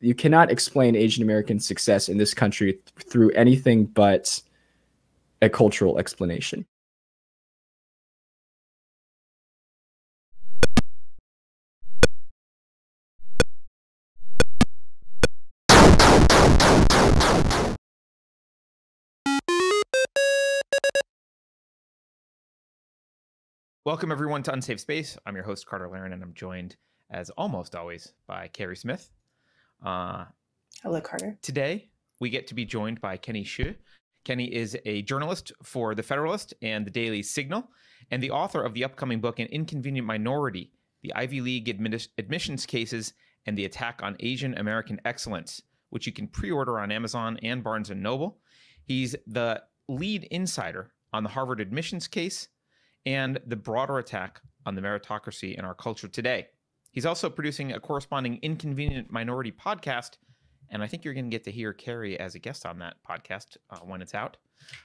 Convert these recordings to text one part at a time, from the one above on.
you cannot explain Asian American success in this country through anything but a cultural explanation. Welcome, everyone, to Unsafe Space. I'm your host, Carter Laren, and I'm joined, as almost always, by Keri Smith. Hello, Carter. Today, we get to be joined by Kenny Xu. Kenny is a journalist for The Federalist and the Daily Signal, and the author of the upcoming book, An Inconvenient Minority, the Ivy League Admissions Cases and the Attack on Asian American Excellence, which you can pre-order on Amazon and Barnes & Noble. He's the lead insider on the Harvard admissions case and the broader attack on the meritocracy in our culture today. He's also producing a corresponding Inconvenient Minority podcast, and I think you're going to get to hear Keri as a guest on that podcast when it's out.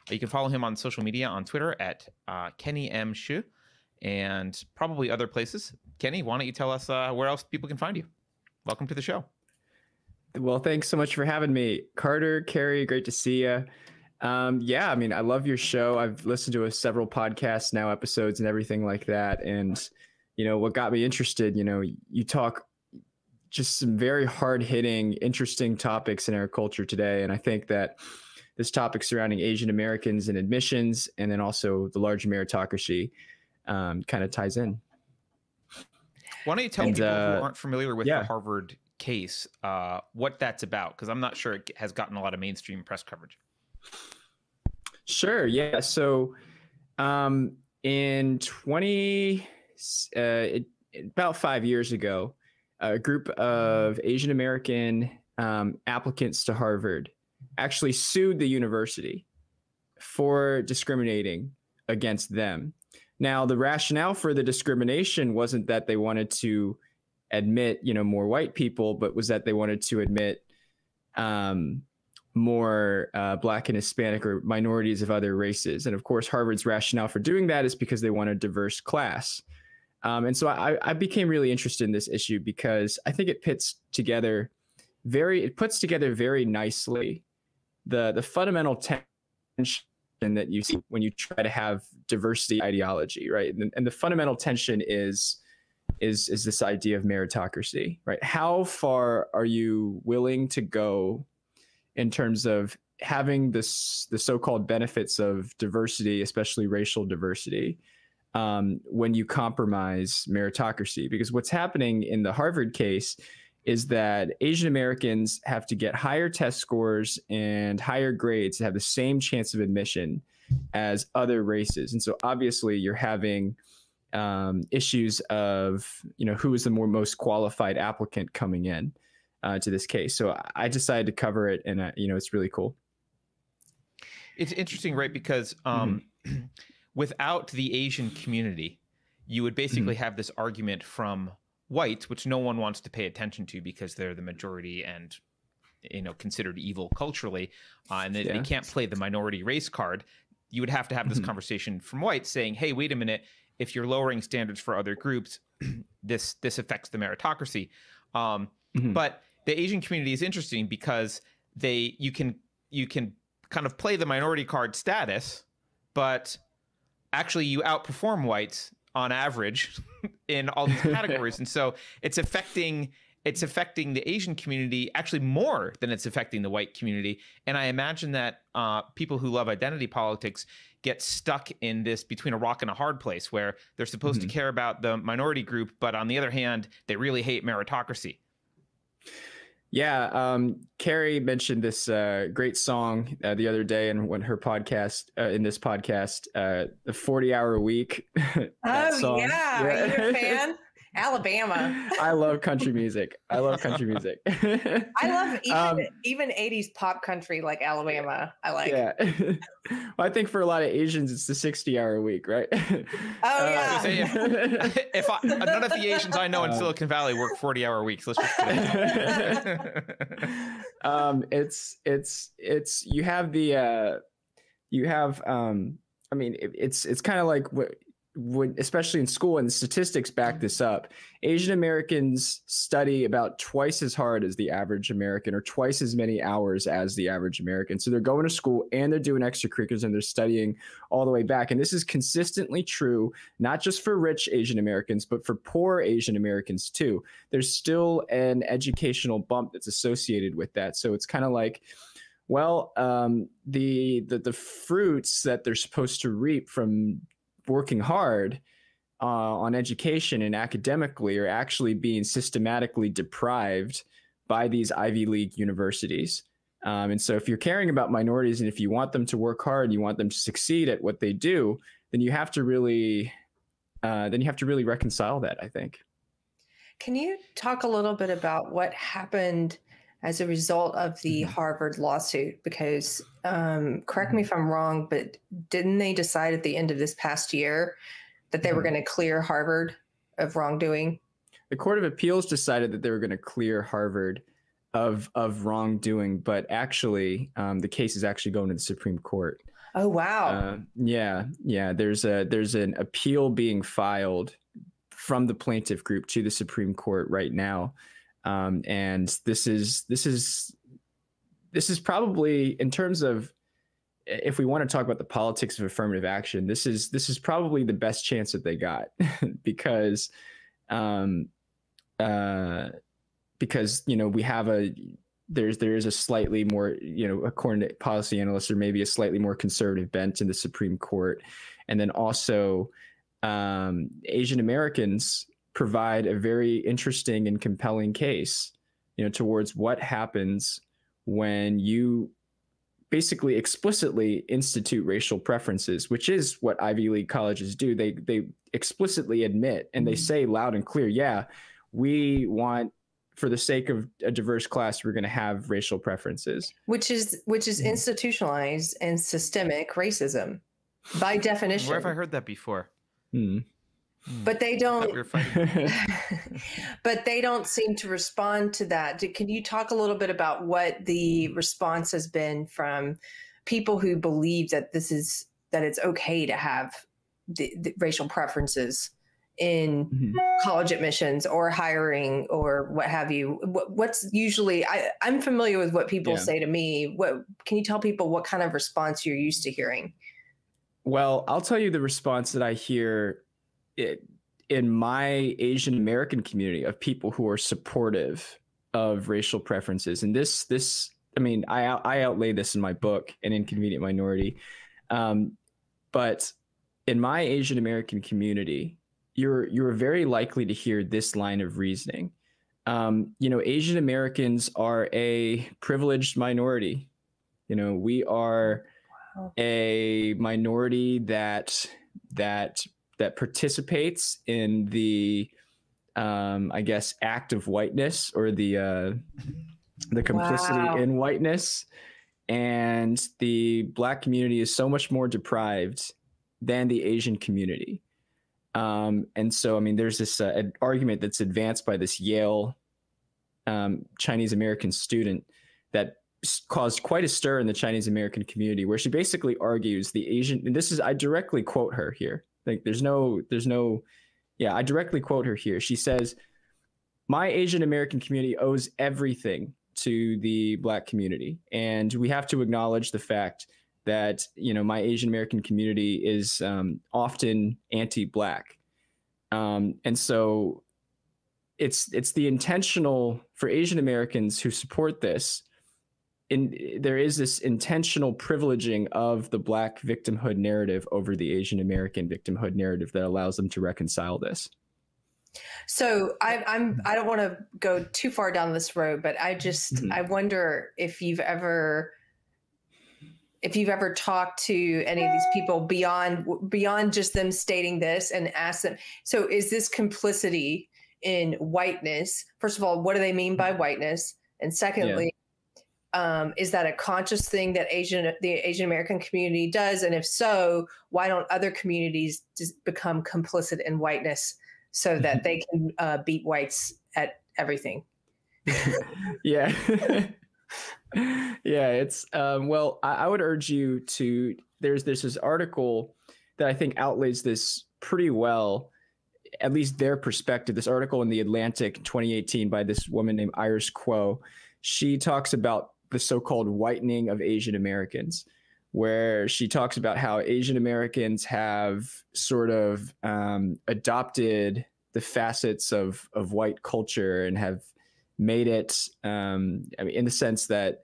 You can follow him on social media on Twitter at Kenny M. Xu, and probably other places. Kenny, why don't you tell us where else people can find you? Welcome to the show. Well, thanks so much for having me. Carter, Keri, great to see you. Yeah, I mean, I love your show. I've listened to several podcasts now, episodes and everything like that. And, you know, what got me interested, you know, you talk just some very hard hitting, interesting topics in our culture today. And I think that this topic surrounding Asian Americans and admissions, and then also the large meritocracy, kind of ties in. Why don't you tell people who aren't familiar with the Harvard case, what that's about? Because I'm not sure it has gotten a lot of mainstream press coverage. Sure. Yeah. So in about 5 years ago, a group of Asian American applicants to Harvard actually sued the university for discriminating against them. Now, the rationale for the discrimination wasn't that they wanted to admit, you know, more white people, but was that they wanted to admit more Black and Hispanic or minorities of other races. And of course, Harvard's rationale for doing that is because they want a diverse class. And so I became really interested in this issue because I think it puts together very nicely the fundamental tension that you see when you try to have diversity ideology, right? And the fundamental tension is this idea of meritocracy, right? How far are you willing to go in terms of having the so-called benefits of diversity, especially racial diversity, when you compromise meritocracy? Because what's happening in the Harvard case is that Asian Americans have to get higher test scores and higher grades to have the same chance of admission as other races. And so obviously you're having issues of, you know, who is the most qualified applicant coming in to this case. So I decided to cover it, and you know, it's really cool. It's interesting, right? Because without the Asian community, you would basically have this argument from whites, which no one wants to pay attention to because they're the majority and, you know, considered evil culturally, and they can't play the minority race card. You would have to have this conversation from whites saying, hey, wait a minute, if you're lowering standards for other groups, this affects the meritocracy. But the Asian community is interesting because you can kind of play the minority card status, but actually you outperform whites on average in all these categories. And so it's affecting the Asian community actually more than it's affecting the white community. And I imagine that people who love identity politics get stuck in this between a rock and a hard place where they're supposed to care about the minority group, but on the other hand, they really hate meritocracy. Yeah, Keri mentioned this great song the other day in her podcast, in this podcast, the 40-hour week. Oh, yeah. Are you a fan? Alabama. I love country music. I love even 80s pop country like Alabama. I like. Yeah. Well, I think for a lot of Asians, it's the 60-hour week, right? Oh, yeah. None of the Asians I know in Silicon Valley work 40-hour weeks. Let's just put it's kind of like especially in school, and the statistics back this up, Asian Americans study about twice as hard as the average American, or twice as many hours as the average American. So they're going to school and they're doing extracurriculars and they're studying all the way back. And this is consistently true, not just for rich Asian Americans, but for poor Asian Americans too. There's still an educational bump that's associated with that. So it's kind of like, well, the fruits that they're supposed to reap from working hard on education and academically are actually being systematically deprived by these Ivy League universities. And so if you're caring about minorities and if you want them to work hard, you want them to succeed at what they do, then you have to really reconcile that, I think. Can you talk a little bit about what happened as a result of the Harvard lawsuit? Because correct me if I'm wrong, but didn't they decide at the end of this past year that they were going to clear Harvard of wrongdoing? The Court of Appeals decided that they were going to clear Harvard of wrongdoing, but actually the case is actually going to the Supreme Court. Oh, wow. Yeah. There's an appeal being filed from the plaintiff group to the Supreme Court right now. And this is probably, in terms of, if we want to talk about the politics of affirmative action, this is probably the best chance that they got because we have there is a slightly more, according to policy analysts, there may be a slightly more conservative bent in the Supreme Court, and then also Asian Americans provide a very interesting and compelling case, towards what happens when you basically explicitly institute racial preferences, which is what Ivy League colleges do. They explicitly admit and they say loud and clear, yeah, we want, for the sake of a diverse class, we're going to have racial preferences, which is institutionalized and systemic racism by definition. Where have I heard that before? But they don't. But they don't seem to respond to that. Can you talk a little bit about what the response has been from people who believe that it's okay to have the racial preferences in college admissions or hiring or what have you? What's usually, I'm familiar with what people say to me. What can you tell people what kind of response you're used to hearing? Well, I'll tell you the response that I hear in my Asian American community of people who are supportive of racial preferences. And I outlay this in my book, An Inconvenient Minority. But in my Asian American community, you're very likely to hear this line of reasoning. Asian Americans are a privileged minority. We are a minority that participates in the, act of whiteness, or the complicity in whiteness. And the Black community is so much more deprived than the Asian community. And so, there's this an argument that's advanced by this Yale Chinese American student that caused quite a stir in the Chinese American community, where she basically argues and I directly quote her here. Like I directly quote her here. She says, "My Asian American community owes everything to the Black community. And we have to acknowledge the fact that, my Asian American community is often anti-Black. And so it's the intentional, for Asian Americans who support this, there is this intentional privileging of the Black victimhood narrative over the Asian American victimhood narrative that allows them to reconcile this." So I don't want to go too far down this road, but I wonder if you've ever talked to any of these people beyond just them stating this and asked them, so is this complicity in whiteness? First of all, what do they mean by whiteness? And secondly, is that a conscious thing that the Asian American community does? And if so, why don't other communities just become complicit in whiteness so that they can beat whites at everything? Yeah. Yeah, it's well, I would urge you to, there's this article that I think outlays this pretty well, at least their perspective. This article in The Atlantic 2018 by this woman named Iris Kuo, she talks about the so-called whitening of Asian Americans, where she talks about how Asian Americans have sort of adopted the facets of white culture and have made it, I mean, in the sense that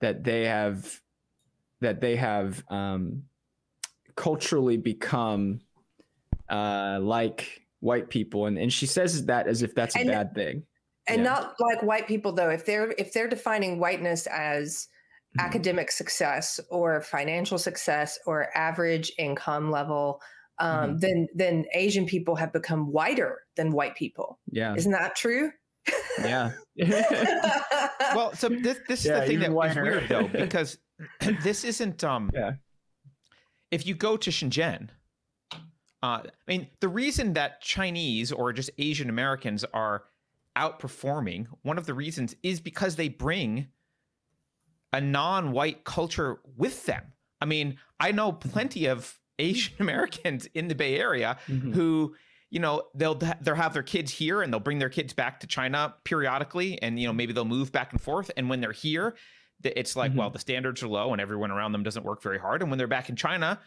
they have culturally become like white people, and she says that as if that's a bad thing. And not like white people, though. If they're defining whiteness as academic success or financial success or average income level, then Asian people have become whiter than white people. Yeah, isn't that true? Yeah. Well, so this is the thing that is weird, though, because this isn't. If you go to Shenzhen, I mean, the reason that Chinese or just Asian Americans are outperforming, one of the reasons is because they bring a non-white culture with them. I mean, I know plenty of Asian Americans in the Bay Area who, you know, they'll have their kids here and they'll bring their kids back to China periodically, and, you know, maybe they'll move back and forth. And when they're here, it's like, well, the standards are low and everyone around them doesn't work very hard. And when they're back in China,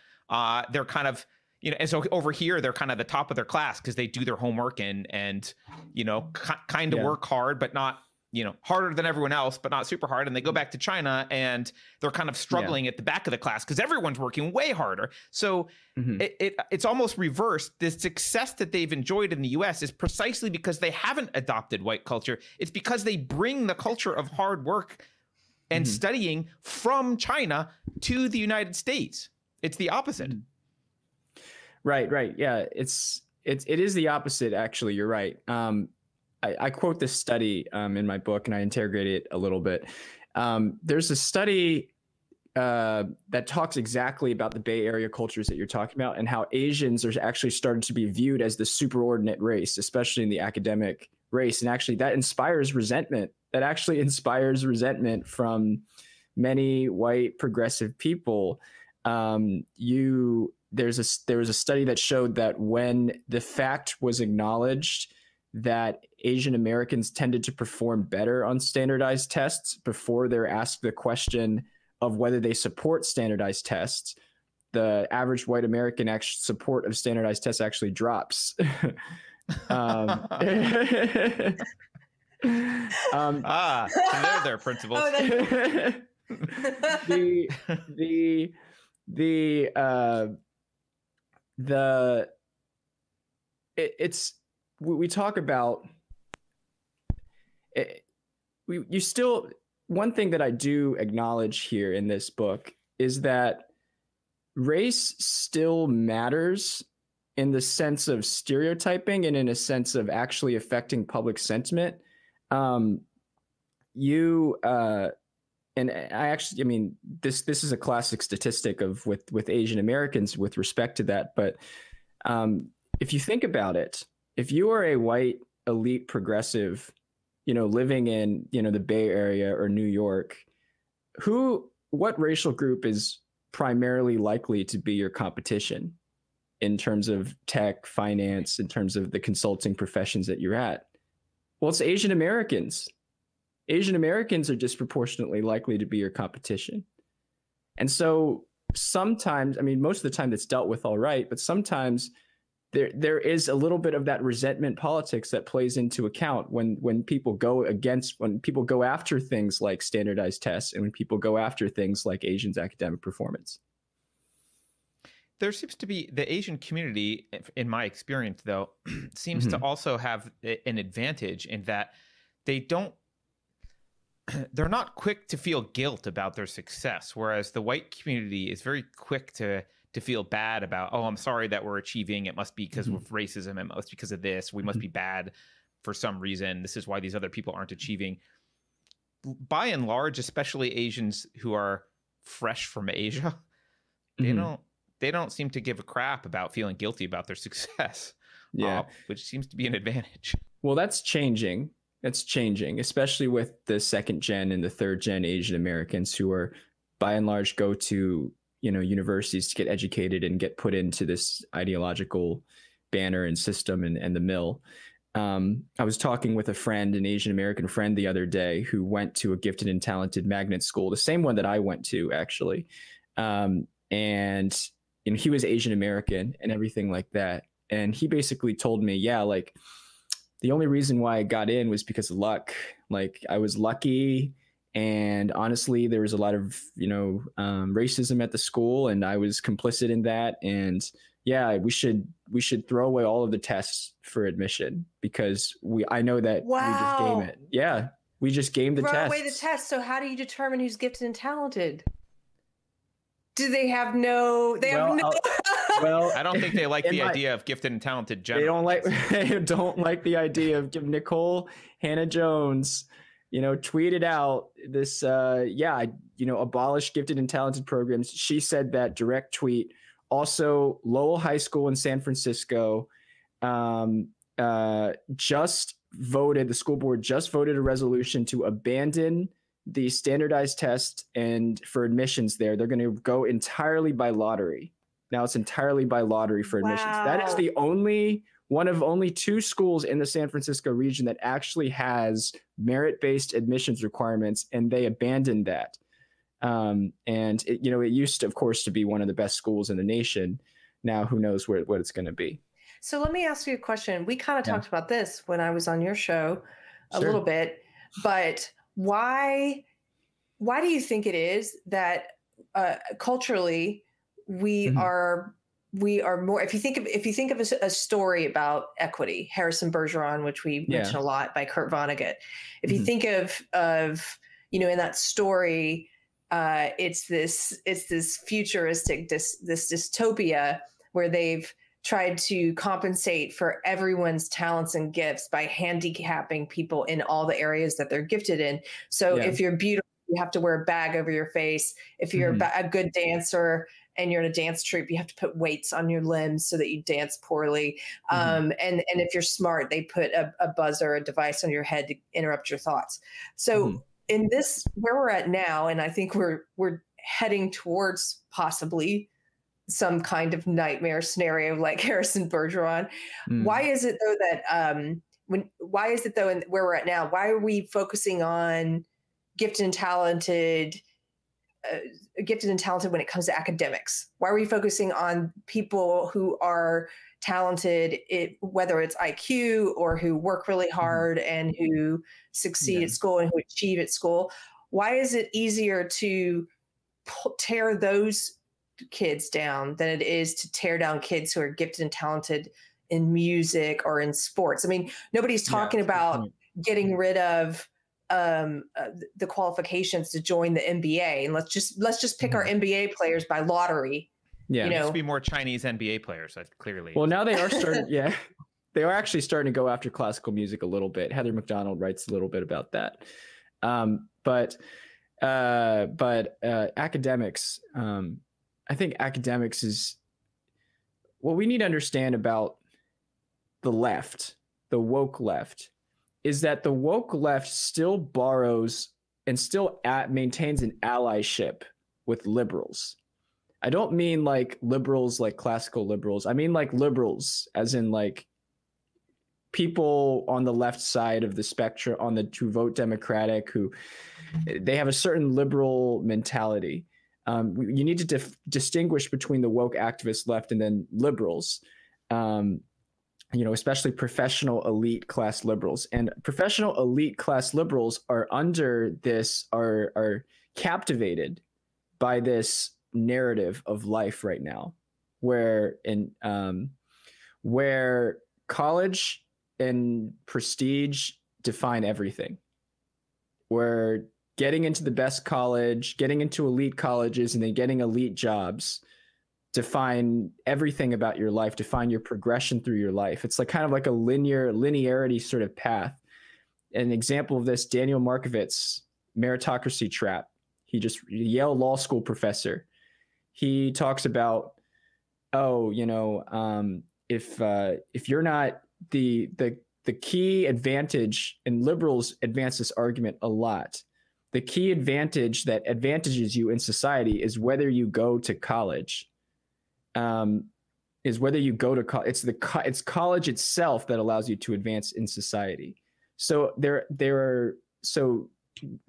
they're kind of, you know, and so over here, they're kind of the top of their class because they do their homework and you know, kind of work hard, but not, you know, harder than everyone else, but not super hard. And they go back to China and they're kind of struggling at the back of the class because everyone's working way harder. So it's almost reversed. The success that they've enjoyed in the US is precisely because they haven't adopted white culture. It's because they bring the culture of hard work and studying from China to the United States. It's the opposite. Right. Yeah, it is the opposite, actually. You're right. I quote this study in my book, and I interrogate it a little bit. There's a study that talks exactly about the Bay Area cultures that you're talking about and how Asians are actually starting to be viewed as the superordinate race, especially in the academic race. And actually that inspires resentment. That actually inspires resentment from many white progressive people. There was a study that showed that when the fact was acknowledged that Asian Americans tended to perform better on standardized tests before they're asked the question of whether they support standardized tests, the average white American support of standardized tests actually drops. Their principles. We talk about it, you still, one thing that I do acknowledge here in this book is that race still matters in the sense of stereotyping and in a sense of actually affecting public sentiment. And I mean, this is a classic statistic of with Asian Americans with respect to that. But if you think about it, if you are a white elite progressive, you know, living in, you know, the Bay Area or New York, what racial group is primarily likely to be your competition in terms of tech, finance, in terms of the consulting professions that you're at? Well, it's Asian Americans. Asian Americans are disproportionately likely to be your competition. And so sometimes, I mean, most of the time it's dealt with all right, but sometimes there is a little bit of that resentment politics that plays into account when people go after things like standardized tests and when people go after things like Asians' academic performance. There seems to be the Asian community, in my experience, though, seems to also have an advantage in that they're not quick to feel guilt about their success, whereas the white community is very quick to feel bad about, oh, I'm sorry that we're achieving. It must be because of racism. It must be because of this. We must be bad for some reason. This is why these other people aren't achieving. By and large, especially Asians who are fresh from Asia, they don't seem to give a crap about feeling guilty about their success. Which seems to be an advantage. Well, that's changing. It's changing, especially with the second gen and the third gen Asian Americans who are by and large go to universities to get educated and get put into this ideological banner and system and the mill. I was talking with a friend, an Asian American friend, the other day who went to a gifted and talented magnet school, the same one that I went to, actually. And he was Asian American and everything like that. And he basically told me, yeah, like the only reason why I got in was because of luck. Like I was lucky. And honestly, there was a lot of, racism at the school, and I was complicit in that. And yeah, we should throw away all of the tests for admission, because I know that we just game it. Yeah, we just game the test. Throw away the test. So how do you determine who's gifted and talented? Do they have no? Well, I don't think they like the idea of gifted and talented generally. They don't like the idea of Nicole Hannah-Jones, tweeted out this, abolish gifted and talented programs. She said that direct tweet. Also, Lowell High School in San Francisco just voted, the school board just voted a resolution to abandon the standardized test, and for admissions there, they're going to go entirely by lottery. Now it's entirely by lottery for admissions. Wow. That is the one of only 2 schools in the San Francisco region that actually has merit-based admissions requirements, and they abandoned that. And it used to, of course, to be one of the best schools in the nation. Now, who knows what it's going to be. So let me ask you a question. We kind of talked about this when I was on your show a little bit, but why do you think it is that culturally we are more, if you think of a story about equity, Harrison Bergeron, which we mention a lot, by Kurt Vonnegut. If you think of in that story, it's this futuristic, this dystopia where they've tried to compensate for everyone's talents and gifts by handicapping people in all the areas that they're gifted in. So if you're beautiful, you have to wear a bag over your face. If you're a good dancer and you're in a dance troupe, you have to put weights on your limbs so that you dance poorly. And if you're smart, they put a buzzer, a device on your head to interrupt your thoughts. So in this, where we're at now, and I think we're heading towards possibly some kind of nightmare scenario like Harrison Bergeron. Why is it though that where we're at now, why are we focusing on gifted and talented when it comes to academics? Why are we focusing on people who are talented, whether it's IQ or who work really hard and who succeed at school and who achieve at school? Why is it easier to tear those kids down than it is to tear down kids who are gifted and talented in music or in sports? I mean, nobody's talking about getting rid of the qualifications to join the NBA, and let's just pick our NBA players by lottery. There needs to be more Chinese NBA players, clearly. Well, now they are starting. They are actually starting to go after classical music a little bit. Heather McDonald writes a little bit about that. But academics, I think academics is what we need to understand about the left, the woke left, is that the woke left still borrows and still maintains an allyship with liberals. I don't mean like liberals, like classical liberals. I mean like liberals, as in like people on the left side of the spectrum, who vote Democratic, who they have a certain liberal mentality. You need to distinguish between the woke activist left and then liberals, especially professional elite class liberals. And professional elite class liberals are are captivated by this narrative of life right now, where college and prestige define everything, where getting into the best college, getting into elite colleges, and then getting elite jobs define everything about your life, define your progression through your life. It's like kind of like a linearity sort of path. An example of this, Daniel Markovits, Meritocracy Trap. Yale law school professor. He talks about, if you're not the key advantage, and liberals advance this argument a lot, the key advantage that advantages you in society is whether you go to college. Is whether you go to college. It's college itself that allows you to advance in society. So so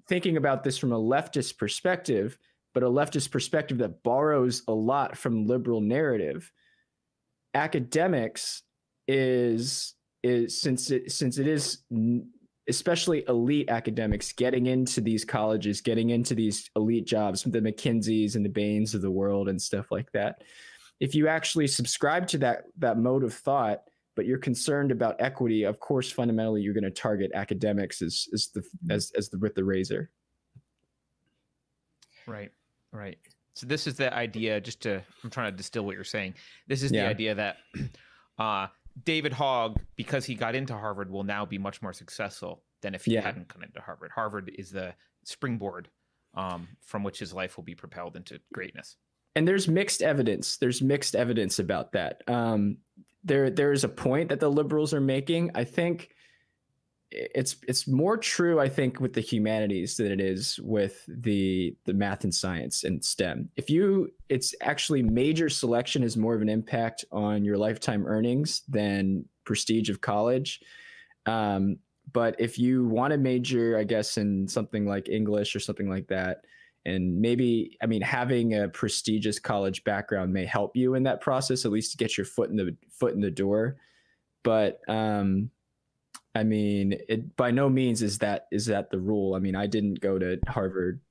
thinking about this from a leftist perspective, but a leftist perspective that borrows a lot from liberal narrative, academics is since it is especially elite academics getting into these colleges, getting into these elite jobs, the McKinseys and the Bains of the world and stuff like that. If you actually subscribe to that mode of thought, but you're concerned about equity, of course, fundamentally, you're going to target academics as with the razor. Right. So this is the idea, I'm trying to distill what you're saying. This is the idea that David Hogg, because he got into Harvard, will now be much more successful than if he hadn't come into Harvard. Harvard is the springboard from which his life will be propelled into greatness. And there's mixed evidence. About that. There's a point that the liberals are making. I think it's more true, I think, with the humanities than it is with the math and science and STEM. It's actually major selection has more of an impact on your lifetime earnings than prestige of college. But if you want to major, I guess, in something like English or something like that, and maybe, having a prestigious college background may help you in that process, at least to get your foot in the door. But it by no means is that the rule. I didn't go to Harvard,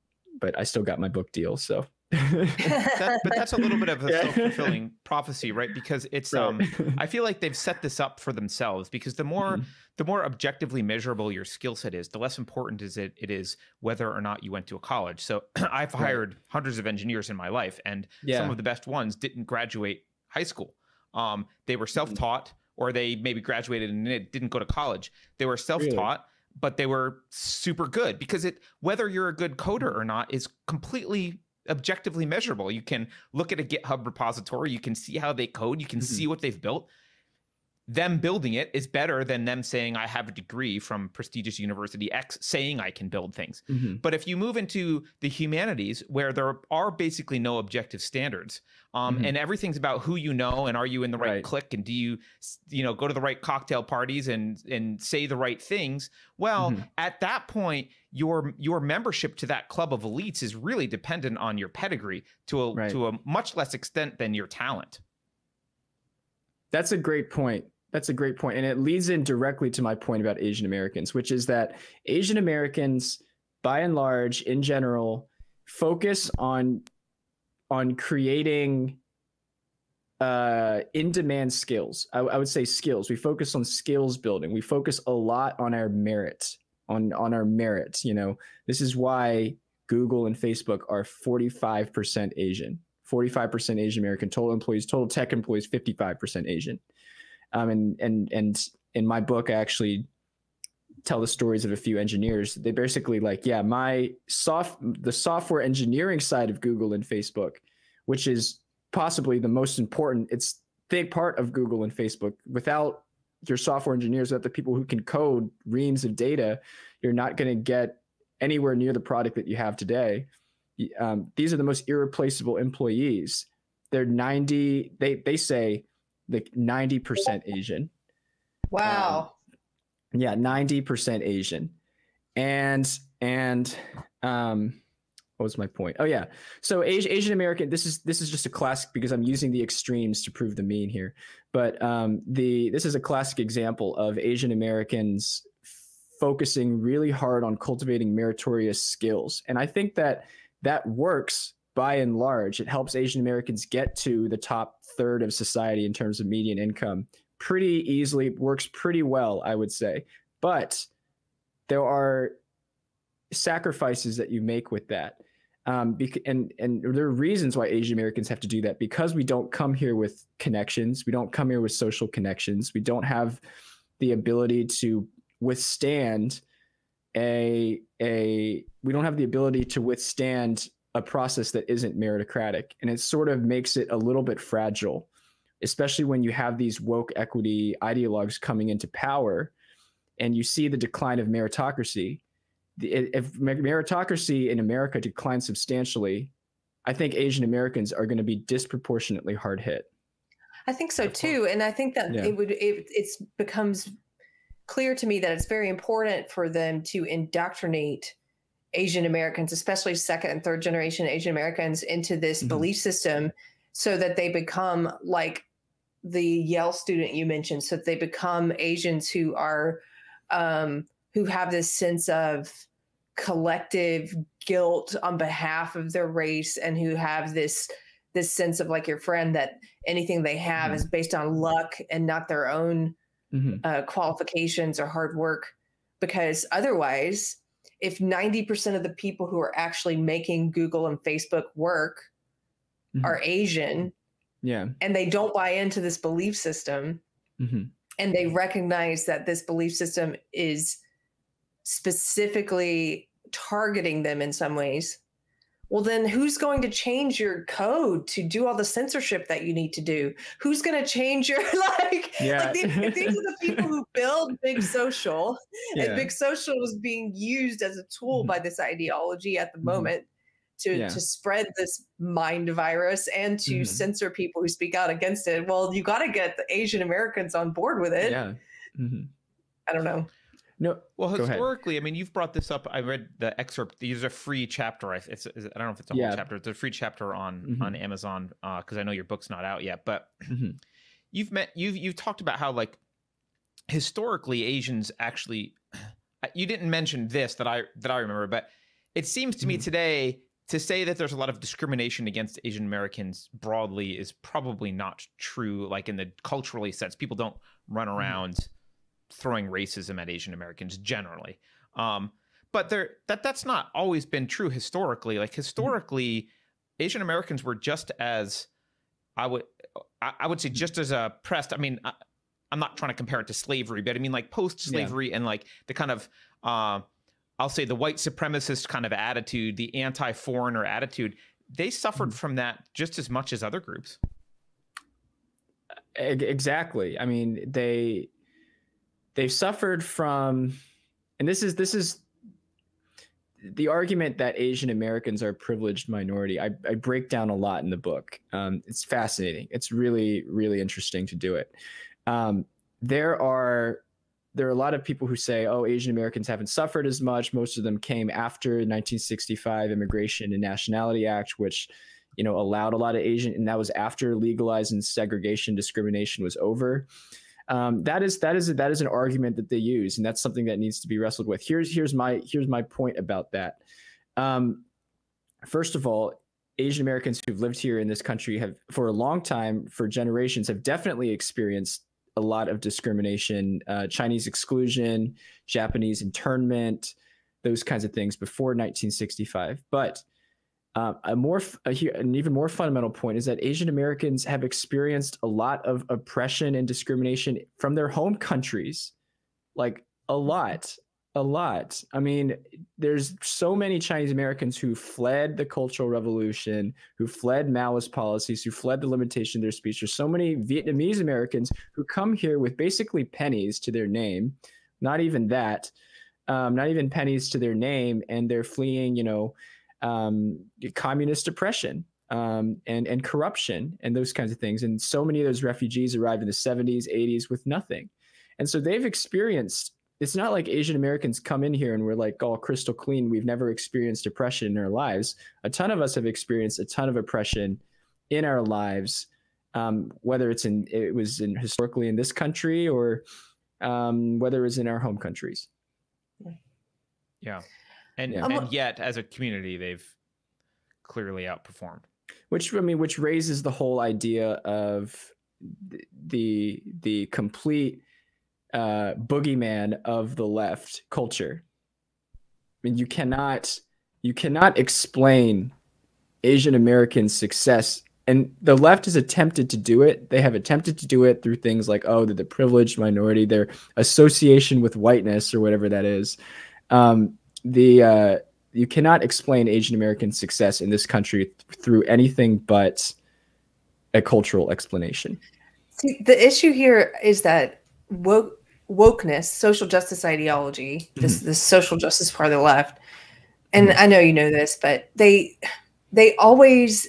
but I still got my book deal. So, but that's a little bit of a self-fulfilling prophecy, right? Because it's I feel like they've set this up for themselves, because the more objectively measurable your skill set is, the less important it is whether or not you went to a college. So I've hired hundreds of engineers in my life, and some of the best ones didn't graduate high school. They were self-taught, or they maybe graduated and didn't go to college. They were self-taught, but they were super good, because whether you're a good coder or not is completely objectively measurable. You can look at a GitHub repository, you can see how they code, you can see what they've built. Them building it is better than them saying, I have a degree from prestigious university X saying I can build things. But if you move into the humanities, where there are basically no objective standards, and everything's about who you know, and are you in the right clique, and do you go to the right cocktail parties and say the right things? Well, at that point, your membership to that club of elites is really dependent on your pedigree to a much less extent than your talent. That's a great point. And it leads in directly to my point about Asian Americans, which is that Asian Americans, by and large, in general, focus on creating in-demand skills. I would say skills. We focus on skills building. We focus a lot on our merit, on our merit. This is why Google and Facebook are 45% Asian. 45% Asian American, total employees, total tech employees, 55% Asian. And in my book, I actually tell the stories of a few engineers. They basically the software engineering side of Google and Facebook, which is possibly the most important. It's a big part of Google and Facebook. Without your software engineers, without the people who can code reams of data, you're not going to get anywhere near the product that you have today. These are the most irreplaceable employees. They're they say like 90% Asian. Wow. 90% Asian. And what was my point? Oh yeah. So Asian American, this is just a classic, because I'm using the extremes to prove the mean here. But this is a classic example of Asian Americans focusing really hard on cultivating meritorious skills. And I think that works by and large. It helps Asian Americans get to the top third of society in terms of median income pretty easily, works pretty well, I would say. But there are sacrifices that you make with that. And there are reasons why Asian Americans have to do that, because we don't come here with connections. We don't come here with social connections. We don't have the ability to withstand we don't have the ability to withstand a process that isn't meritocratic. And it sort of makes it a little bit fragile, especially when you have these woke equity ideologues coming into power and you see the decline of meritocracy. if meritocracy in America declines substantially, I think Asian Americans are going to be disproportionately hard hit. I think so too, and I think that it becomes clear to me that it's very important for them to indoctrinate Asian Americans, especially second and third generation Asian Americans, into this belief system, so that they become like the Yale student you mentioned, so that they become Asians who are who have this sense of collective guilt on behalf of their race, and who have this sense of, like your friend, that anything they have is based on luck and not their own qualifications or hard work. Because otherwise, if 90% of the people who are actually making Google and Facebook work are Asian, and they don't buy into this belief system, and they recognize that this belief system is specifically targeting them in some ways, well, then who's going to change your code to do all the censorship that you need to do? Who's going to change your, if these are the people who build Big Social, and Big Social is being used as a tool by this ideology at the moment to spread this mind virus and to censor people who speak out against it. Well, you got to get the Asian Americans on board with it. Yeah. I don't know. No. Well, historically, I mean, you've brought this up. I read the excerpt. There's a free chapter. I don't know if it's a whole chapter. It's a free chapter on Amazon, because I know your book's not out yet. But you've talked about how, like, historically Asians actually. You didn't mention this that I remember, but it seems to me today to say that there's a lot of discrimination against Asian Americans broadly is probably not true. Like in the culturally sense, people don't run around throwing racism at Asian Americans generally. But that's not always been true historically. Like historically, Asian Americans were just as, I would say just as oppressed. I mean, I'm not trying to compare it to slavery, but I mean like post-slavery and like the kind of, I'll say the white supremacist kind of attitude, the anti-foreigner attitude, they suffered from that just as much as other groups. Exactly. I mean, they've suffered from, and this is the argument that Asian Americans are a privileged minority. I break down a lot in the book. It's fascinating. It's really, really interesting to do it. There are a lot of people who say, oh, Asian Americans haven't suffered as much. Most of them came after the 1965 Immigration and Nationality Act, which, allowed a lot of Asian, and that was after legalizing segregation, discrimination was over. That is an argument that they use, and that's something that needs to be wrestled with. Here's my point about that. First of all, Asian Americans who've lived here in this country have, for a long time, for generations, have definitely experienced a lot of discrimination, Chinese exclusion, Japanese internment, those kinds of things before 1965. But an even more fundamental point is that Asian Americans have experienced a lot of oppression and discrimination from their home countries, like a lot. I mean, there's so many Chinese Americans who fled the Cultural Revolution, who fled Maoist policies, who fled the limitation of their speech. There's so many Vietnamese Americans who come here with basically pennies to their name, not even that, not even pennies to their name, and they're fleeing, communist oppression and corruption and those kinds of things. And so many of those refugees arrived in the 70s, 80s with nothing. And so they've experienced, it's not like Asian Americans come in here and we're like all crystal clean. We've never experienced oppression in our lives. A ton of us have experienced a ton of oppression in our lives, whether it was historically in this country or whether it was in our home countries. Yeah. And yet, as a community, they've clearly outperformed. Which raises the whole idea of the complete boogeyman of the left culture. I mean, you cannot explain Asian American success, and the left has attempted to do it. They have attempted to do it through things like, oh, they're the privileged minority, their association with whiteness or whatever that is. You cannot explain Asian American success in this country through anything but a cultural explanation. See, the issue here is that wokeness, social justice ideology, this social justice part of the left, and I know you know this, but they always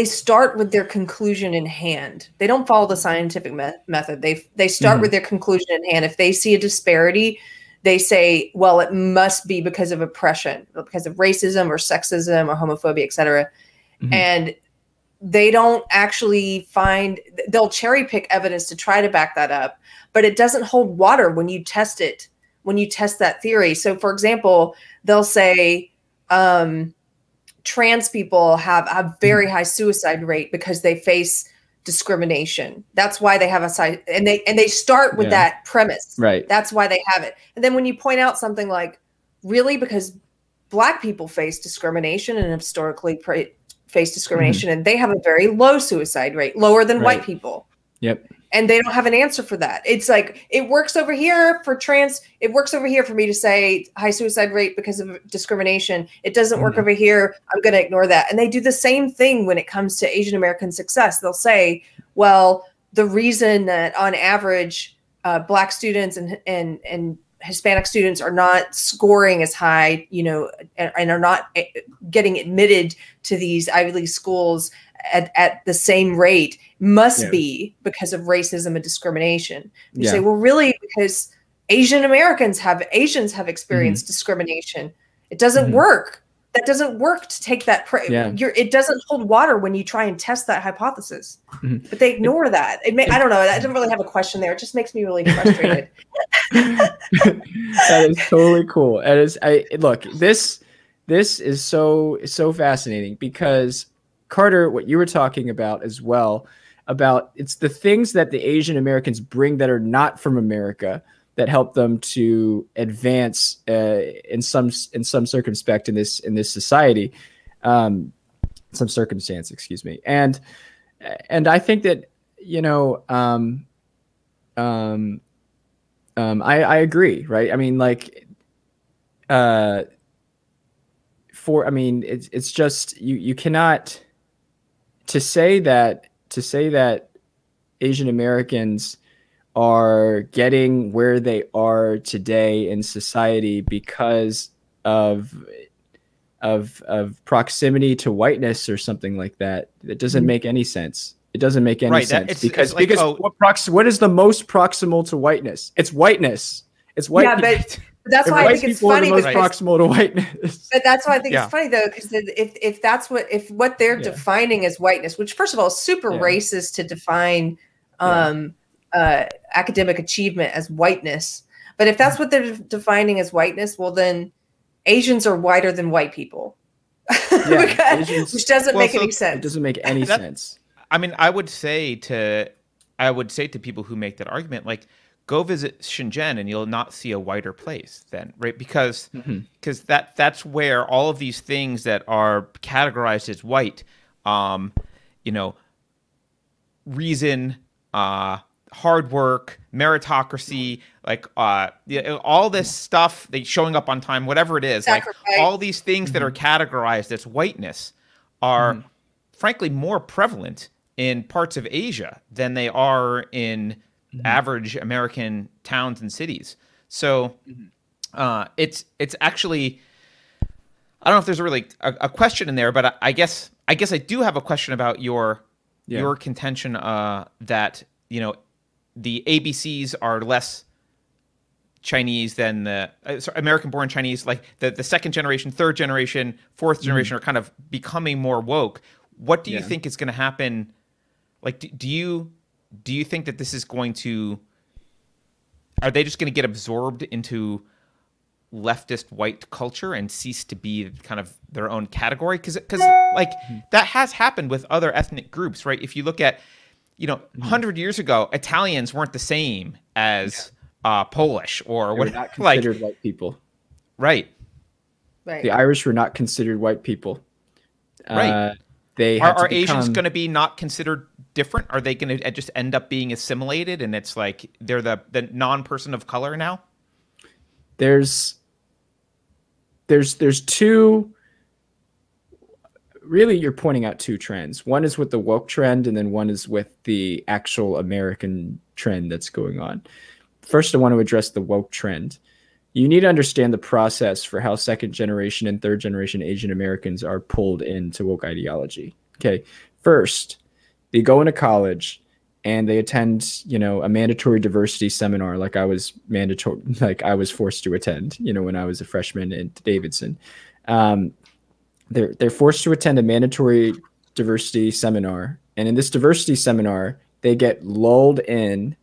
start with their conclusion in hand. They don't follow the scientific method. They start with their conclusion in hand. If they see a disparity, they say, well, it must be because of oppression, because of racism or sexism or homophobia, et cetera. And they don't actually they'll cherry pick evidence to try to back that up, but it doesn't hold water when you test it, when you test that theory. So for example, they'll say, trans people have a very high suicide rate because they face discrimination. That's why they have and they start with that premise. Right. That's why they have it. And then when you point out something like, really, because Black people face discrimination and historically face discrimination, and they have a very low suicide rate, lower than white people. Yep. And they don't have an answer for that. It's like, it works over here for trans. It works over here for me to say high suicide rate because of discrimination. It doesn't work over here. I'm going to ignore that. And they do the same thing when it comes to Asian American success. They'll say, well, the reason that on average, Black students and Hispanic students are not scoring as high, you know, and are not getting admitted to these Ivy League schools at the same rate must be because of racism and discrimination. You say, well, really, because Asians have experienced discrimination. It doesn't work. That doesn't work to take that. It doesn't hold water when you try and test that hypothesis. But they ignore that. I don't know. I don't really have a question there. It just makes me really frustrated. That is totally cool. Look, this is so fascinating because Carter, what you were talking about as well, about it's the things that the Asian Americans bring that are not from America that help them to advance in some circumspect in this society, some circumstance, excuse me. And I think that, you know, I agree, right? I mean, like, it's just you cannot to say that Asian Americans are getting where they are today in society because of proximity to whiteness or something like that. It doesn't make any sense. It doesn't make any sense because what is the most proximal to whiteness? It's whiteness. It's white. Yeah, but that's why I think it's funny. Most proximal to whiteness. But that's why I think it's funny though, because if what they're defining as whiteness, which first of all is super racist to define academic achievement as whiteness. But if that's what they're defining as whiteness, well then Asians are whiter than white people. Which doesn't make any sense. It doesn't make any sense. I mean, I would say to people who make that argument, like, go visit Shenzhen and you'll not see a whiter place then, right? Because that's where all of these things that are categorized as white, you know, reason, hard work, meritocracy, like all this stuff, they showing up on time, whatever it is, like all these things that are categorized as whiteness are frankly more prevalent in parts of Asia than they are in average American towns and cities. So it's actually, I don't know if there's really a question in there, but I guess I do have a question about your contention that, you know, the ABCs are less Chinese than the American-born Chinese, like the second generation, third generation, fourth generation are kind of becoming more woke. What do you think is going to happen? Like, do you think that this is going to, are they just going to get absorbed into leftist white culture and cease to be kind of their own category? Because like that has happened with other ethnic groups, right? If you look at, you know, 100 years ago, Italians weren't the same as Polish or what, not considered white people. Right. The Irish were not considered white people. Right. They are Asians going to be not considered different? Are they going to just end up being assimilated and it's like they're the non-person of color now? There's two, really you're pointing out two trends. One is with the woke trend and then one is with the actual American trend that's going on. first I want to address the woke trend. You need to understand the process for how second generation and third generation Asian Americans are pulled into woke ideology. Okay. First, they go into college and they attend, a mandatory diversity seminar like I was forced to attend, when I was a freshman at Davidson. They're forced to attend a mandatory diversity seminar. And in this diversity seminar, they get lulled in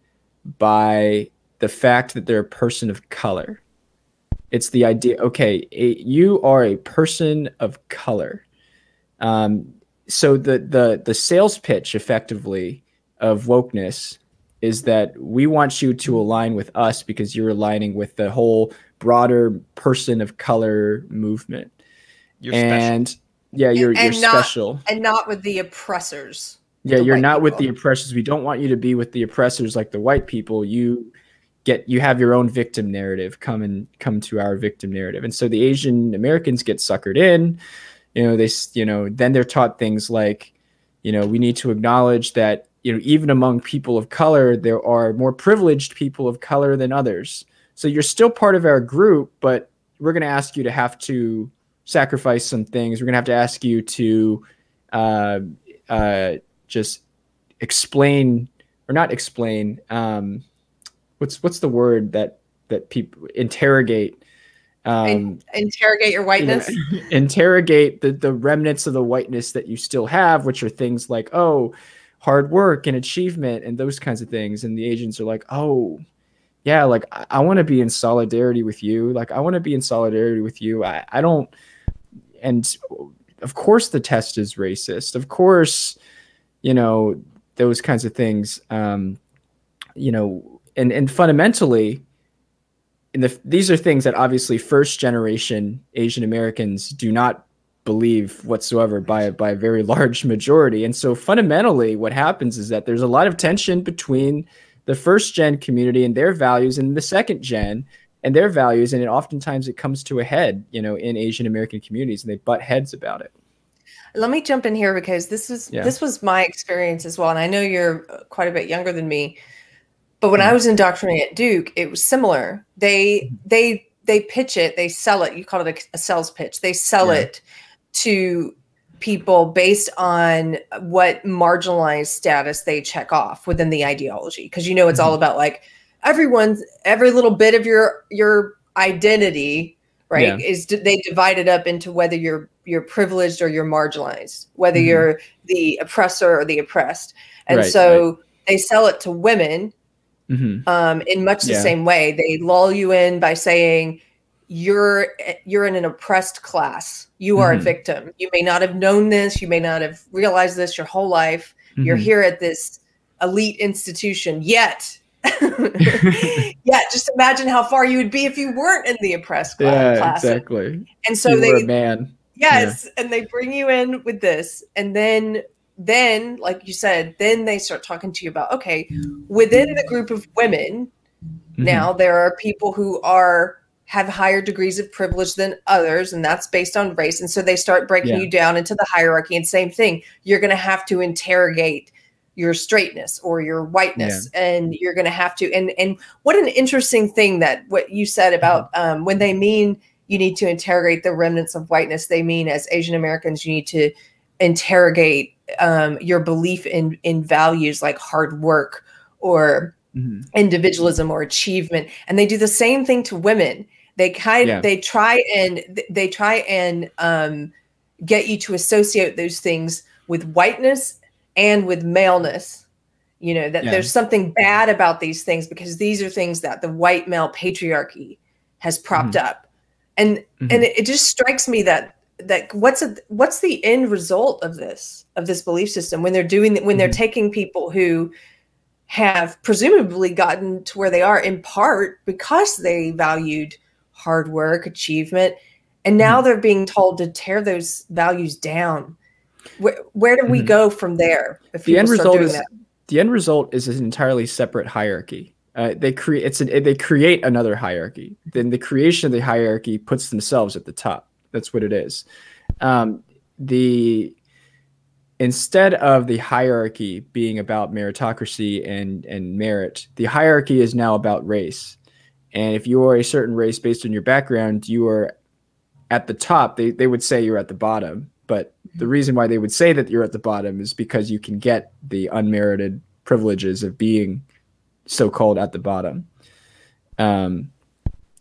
by the fact that they're a person of color. It's the idea, okay, you are a person of color. So the sales pitch effectively of wokeness is that we want you to align with us because you're aligning with the whole broader person of color movement. You're special. Yeah, you're not, special. And not with the oppressors. Yeah, you're not with the oppressors. We don't want you to be with the oppressors like the white people. You have your own victim narrative. Come to our victim narrative. And so the Asian Americans get suckered in. Then they're taught things like, we need to acknowledge that, even among people of color, there are more privileged people of color than others. So you're still part of our group, but we're going to ask you to have to sacrifice some things. We're going to have to ask you to just explain or not explain. What's the word that people interrogate? Interrogate your whiteness. Interrogate the remnants of the whiteness that you still have, which are things like, hard work and achievement and those kinds of things. And the Asians are like, yeah, like I want to be in solidarity with you. Like I want to be in solidarity with you. I don't. And of course the test is racist. Of course, those kinds of things. And fundamentally, these are things that obviously first generation Asian Americans do not believe whatsoever by a very large majority. And so fundamentally what happens is that there's a lot of tension between the first gen community and their values and the second gen and their values. And oftentimes it comes to a head, in Asian American communities, and they butt heads about it. Let me jump in here because this was my experience as well. And I know you're quite a bit younger than me, but when I was indoctrinated at Duke, it was similar. They pitch it, they sell it. You call it a sales pitch. They sell it to people based on what marginalized status they check off within the ideology. Because it's all about like every little bit of your identity, right? Is they divide it up into whether you're privileged or you're marginalized, whether you're the oppressor or the oppressed. And they sell it to women in much the same way. They lull you in by saying you're in an oppressed class. You are a victim. You may not have known this. You may not have realized this your whole life. You're here at this elite institution, yet just imagine how far you would be if you weren't in the oppressed class. Yeah, exactly. And so you were a man. Yes, and they bring you in with this, and then like you said, then they start talking to you about, okay, within the group of women, now there are people who have higher degrees of privilege than others, and that's based on race. And so they start breaking you down into the hierarchy, and same thing, you're going to have to interrogate your straightness or your whiteness, and you're going to have to, and what an interesting thing that what you said about when they mean you need to interrogate the remnants of whiteness, they mean as Asian Americans, you need to interrogate your belief in values like hard work or individualism or achievement. And they do the same thing to women. They try and get you to associate those things with whiteness and with maleness, that there's something bad about these things because these are things that the white male patriarchy has propped up. And it just strikes me that what's the end result of this belief system when they're taking people who have presumably gotten to where they are in part because they valued hard work, achievement, and now they're being told to tear those values down. Where do we go from there? If the end result is an entirely separate hierarchy. They create another hierarchy. Then the creation of the hierarchy puts themselves at the top. That's what it is. instead of the hierarchy being about meritocracy and merit, the hierarchy is now about race. And if you are a certain race based on your background, you are at the top. They would say you're at the bottom. But the reason why they would say that you're at the bottom is because you can get the unmerited privileges of being so-called at the bottom,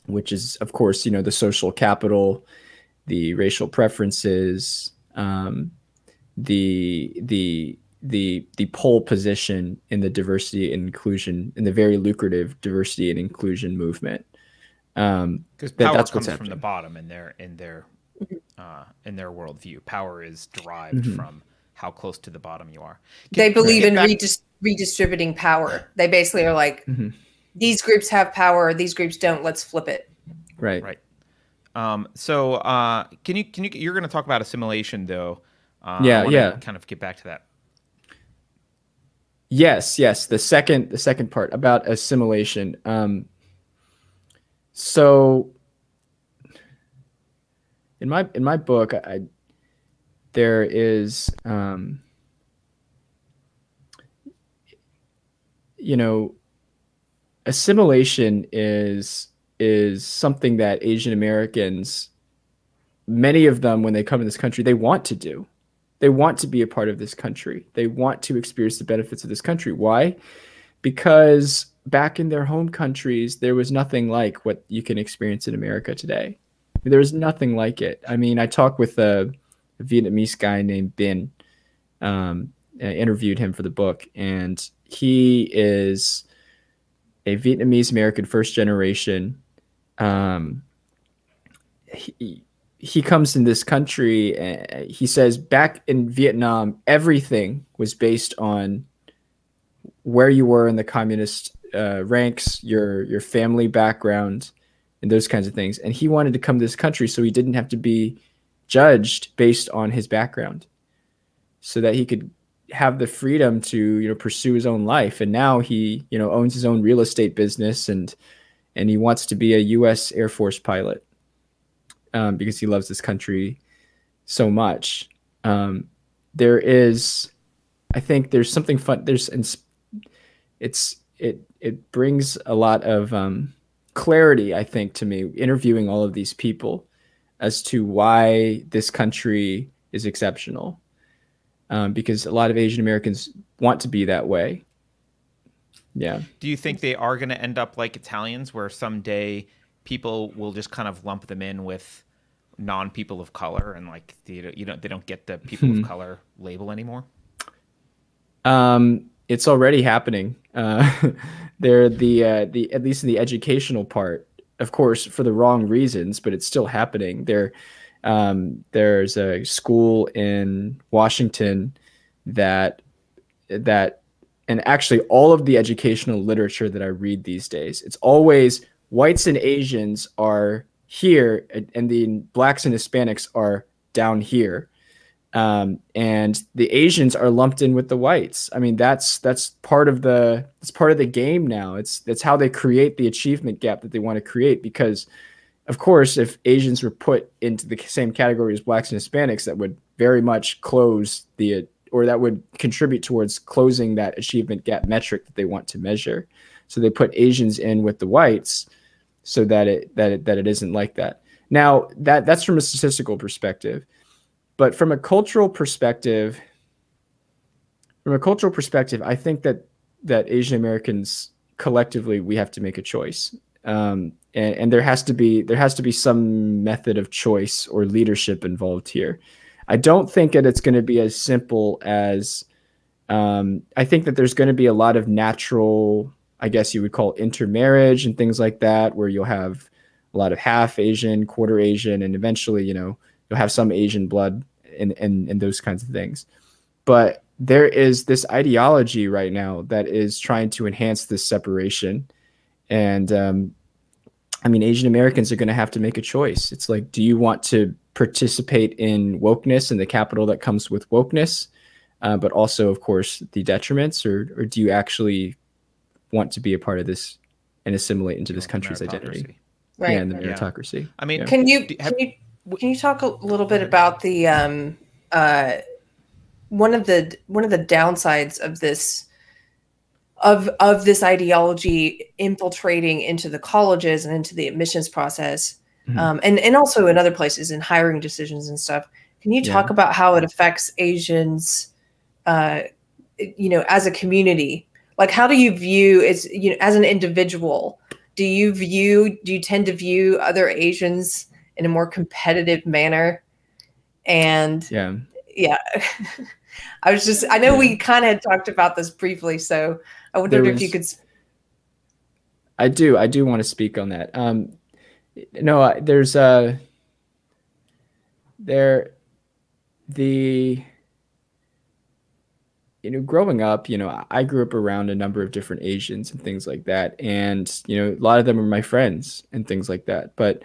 which is, of course, you know, the social capital, the racial preferences, the pole position in the diversity and inclusion, in the very lucrative diversity and inclusion movement. Because power comes from the bottom in their worldview. Power is derived from how close to the bottom you are. They believe in redistributing power. They basically are like, these groups have power, these groups don't. Let's flip it. Right. So can you you're going to talk about assimilation though? Yeah. Kind of get back to that. Yes. The second part about assimilation. So in my book, there is, you know, assimilation is something that Asian Americans, many of them, when they come to this country, they want to do. They want to be a part of this country. They want to experience the benefits of this country. Why? Because back in their home countries, there was nothing like what you can experience in America today. There was nothing like it. I mean, I talked with a Vietnamese guy named Bin. I interviewed him for the book, and he is a Vietnamese American first generation. He comes in this country, and he says back in Vietnam, everything was based on where you were in the communist ranks, your family background, and those kinds of things. And he wanted to come to this country so he didn't have to be judged based on his background, so that he could have the freedom to, you know, pursue his own life. And now he, you know, owns his own real estate business, and he wants to be a U.S. Air Force pilot because he loves this country so much. There is, I think there's something fun. It brings a lot of clarity, I think, to me, interviewing all of these people as to why this country is exceptional. Because a lot of Asian Americans want to be that way. Yeah. Do you think they are going to end up like Italians, where someday people will just kind of lump them in with non-people of color, and like they don't get the people of color label anymore? It's already happening. They're the at least in the educational part, of course, for the wrong reasons, but it's still happening. There's a school in Washington that and actually all of the educational literature that I read these days, it's always whites and Asians are here and the blacks and Hispanics are down here. And the Asians are lumped in with the whites. I mean, that's part of the game now. That's how they create the achievement gap that they want to create, because of course, if Asians were put into the same category as blacks and Hispanics, that would very much that would contribute towards closing that achievement gap metric that they want to measure. So they put Asians in with the whites so that it isn't like that. Now that's from a statistical perspective, but from a cultural perspective, I think that Asian Americans collectively, we have to make a choice. And there has to be some method of choice or leadership involved here. I don't think that it's going to be as simple as, I think that there's going to be a lot of natural, I guess you would call intermarriage and things like that, where you'll have a lot of half Asian, quarter Asian, and eventually, you know, you'll have some Asian blood and those kinds of things. But there is this ideology right now that is trying to enhance this separation. And I mean, Asian Americans are going to have to make a choice. It's like, do you want to participate in wokeness and the capital that comes with wokeness, but also, of course, the detriments, or do you actually want to be a part of this and assimilate into this country's identity? Right. Yeah, and the meritocracy. I mean, can you talk a little bit about the one of the downsides of this ideology infiltrating into the colleges and into the admissions process, and also in other places in hiring decisions and stuff. Can you talk about how it affects Asians, as a community? Like, how do you view as an individual? Do you tend to view other Asians in a more competitive manner? And I know we kind of had talked about this briefly, so I wondered if you could. I do want to speak on that. No, there's growing up, I grew up around a number of different Asians and things like that. And, a lot of them are my friends and things like that. But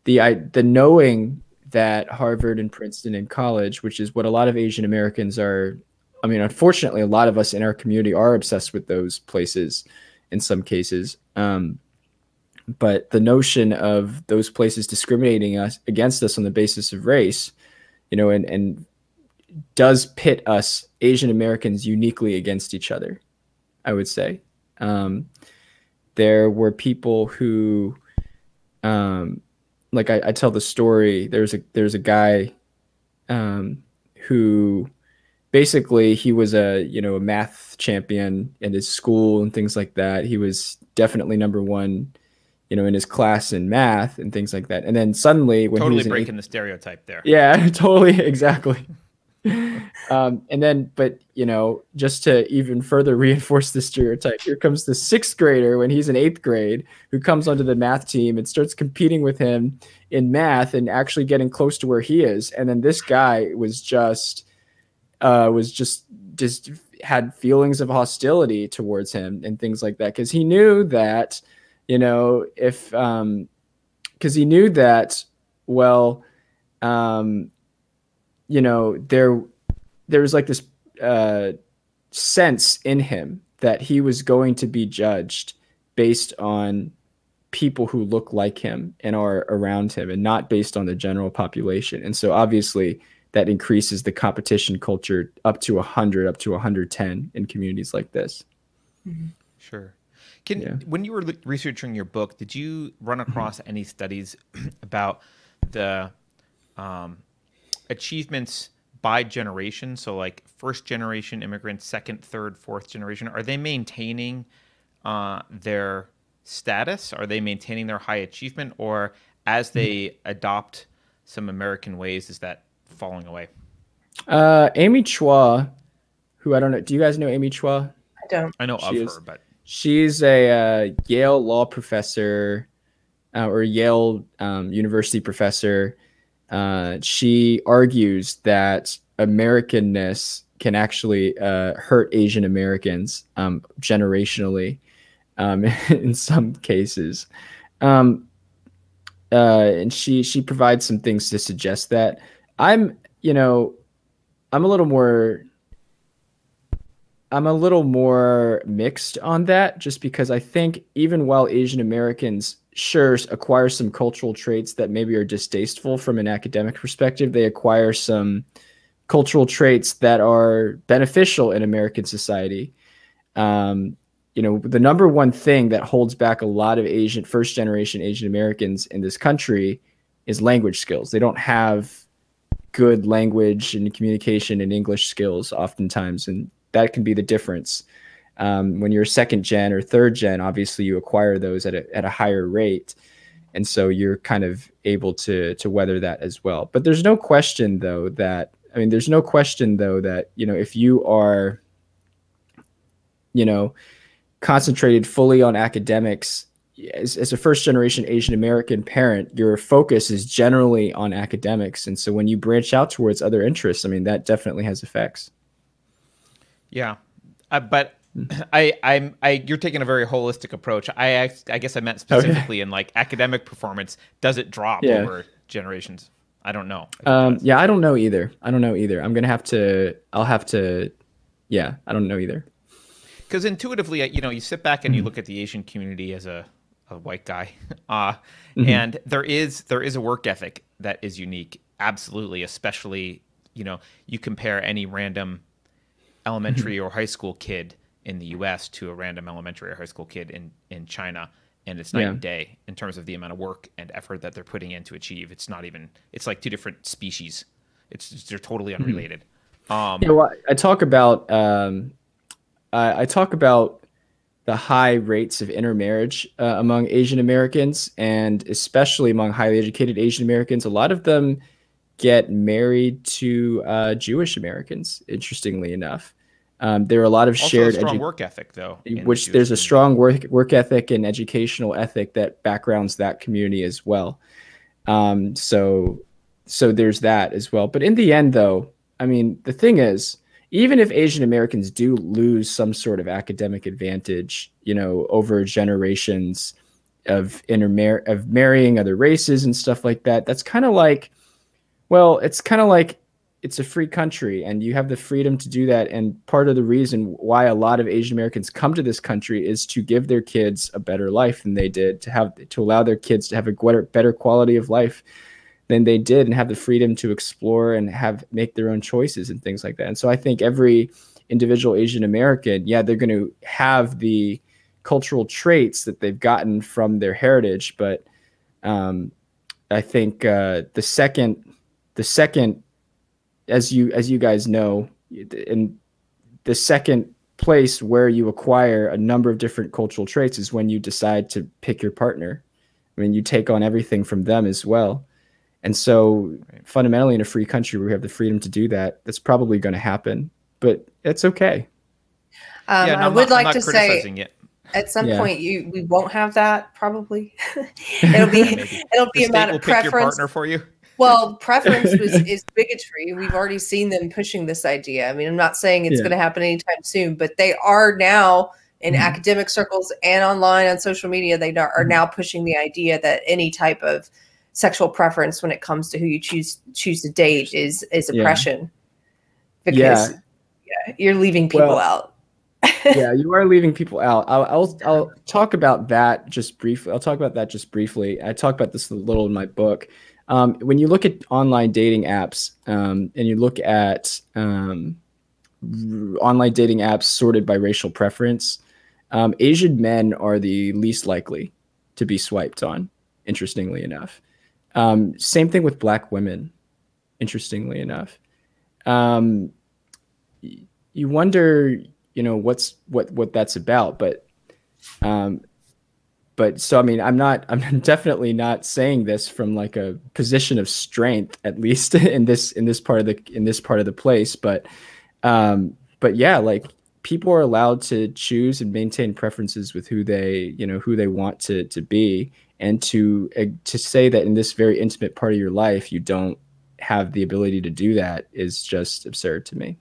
the knowing that Harvard and Princeton and college, which is what a lot of Asian Americans are, unfortunately, a lot of us in our community are obsessed with those places in some cases. But the notion of those places discriminating against us on the basis of race, and does pit us Asian Americans uniquely against each other, I would say. There were people who, like I tell the story, there's a guy who basically he was a math champion in his school and things like that. He was definitely number one, in his class in math and things like that. And then suddenly when totally he was breaking the stereotype there. Yeah, totally. Exactly. And then, but just to even further reinforce the stereotype, here comes the 6th grader when he's in 8th grade who comes onto the math team and starts competing with him in math and actually getting close to where he is. And then this guy was just had feelings of hostility towards him and things like that. Cause he knew that, because he knew that, well, there was like this sense in him that he was going to be judged based on people who look like him and are around him and not based on the general population. And so obviously that increases the competition culture up to 100, up to 110 in communities like this. Sure. When you were researching your book, did you run across any studies about the achievements by generation? So like 1st generation immigrants, 2nd, 3rd, 4th generation, are they maintaining their status? Are they maintaining their high achievement? Or as they adopt some American ways, is that falling away? Amy Chua, who I don't know. Do you guys know Amy Chua? I don't. I know of her, but she's a Yale law professor or Yale University professor. She argues that Americanness can actually hurt Asian Americans generationally in some cases. And she provides some things to suggest that. I'm a little more mixed on that, just because I think even while Asian Americans sure acquire some cultural traits that maybe are distasteful from an academic perspective, they acquire some cultural traits that are beneficial in American society. The number one thing that holds back a lot of first generation Asian Americans in this country is language skills. They don't have good language and communication and English skills oftentimes, and that can be the difference. When you're 2nd gen or 3rd gen, obviously you acquire those at a higher rate. And so you're kind of able to weather that as well. But there's no question though that if you are, concentrated fully on academics, as a 1st generation Asian American parent, your focus is generally on academics. And so when you branch out towards other interests, that definitely has effects. Yeah. But you're taking a very holistic approach. I guess I meant specifically in like academic performance. Does it drop over generations? I don't know. Yeah, I don't know either. I don't know either. I don't know either. Because intuitively, you sit back and you look at the Asian community as a white guy, and there is a work ethic that is unique, absolutely, especially you know, you compare any random elementary or high school kid in the US to a random elementary or high school kid in China, and it's night and day in terms of the amount of work and effort that they're putting in to achieve. It's not even, it's like two different species. They're totally unrelated. Well, I talk about the high rates of intermarriage among Asian Americans, and especially among highly educated Asian Americans. A lot of them get married to Jewish Americans, interestingly enough. There are a lot of also shared a strong work ethic, though. Which there's a strong work ethic and educational ethic that backgrounds that community as well. So there's that as well. But in the end, though, I mean, the thing is, even if Asian Americans do lose some sort of academic advantage, you know, over generations of marrying other races and stuff like that, that's kind of like, well, it's kind of like it's a free country and you have the freedom to do that. And part of the reason why a lot of Asian Americans come to this country is to give their kids a better life than they did, to allow their kids to have a better quality of life than they did, and have the freedom to explore and make their own choices and things like that. And so I think every individual Asian American, they're going to have the cultural traits that they've gotten from their heritage. But I think the second, as you guys know, in the second place where you acquire a number of different cultural traits is when you decide to pick your partner. I mean, you take on everything from them as well. And so fundamentally, in a free country where we have the freedom to do that, that's probably going to happen, but it's okay. I would like to say at some point we won't have that, probably. it'll be a matter of preference. Pick your partner for you. Well, preference is bigotry. We've already seen them pushing this idea. I mean, I'm not saying it's going to happen anytime soon, but they are now in academic circles and online on social media. They are now pushing the idea that any type of sexual preference when it comes to who you choose to date is oppression, because you're leaving people out. You are leaving people out. I'll talk about that just briefly. I talk about this a little in my book. When you look at online dating apps, and you look at online dating apps sorted by racial preference, Asian men are the least likely to be swiped on, interestingly enough. Same thing with Black women, interestingly enough. You wonder, you know, what that's about, but so, I mean, I'm definitely not saying this from like a position of strength, at least in this part of the place. But yeah, like, people are allowed to choose and maintain preferences with who they want to be, and to say that in this very intimate part of your life, you don't have the ability to do that is just absurd to me.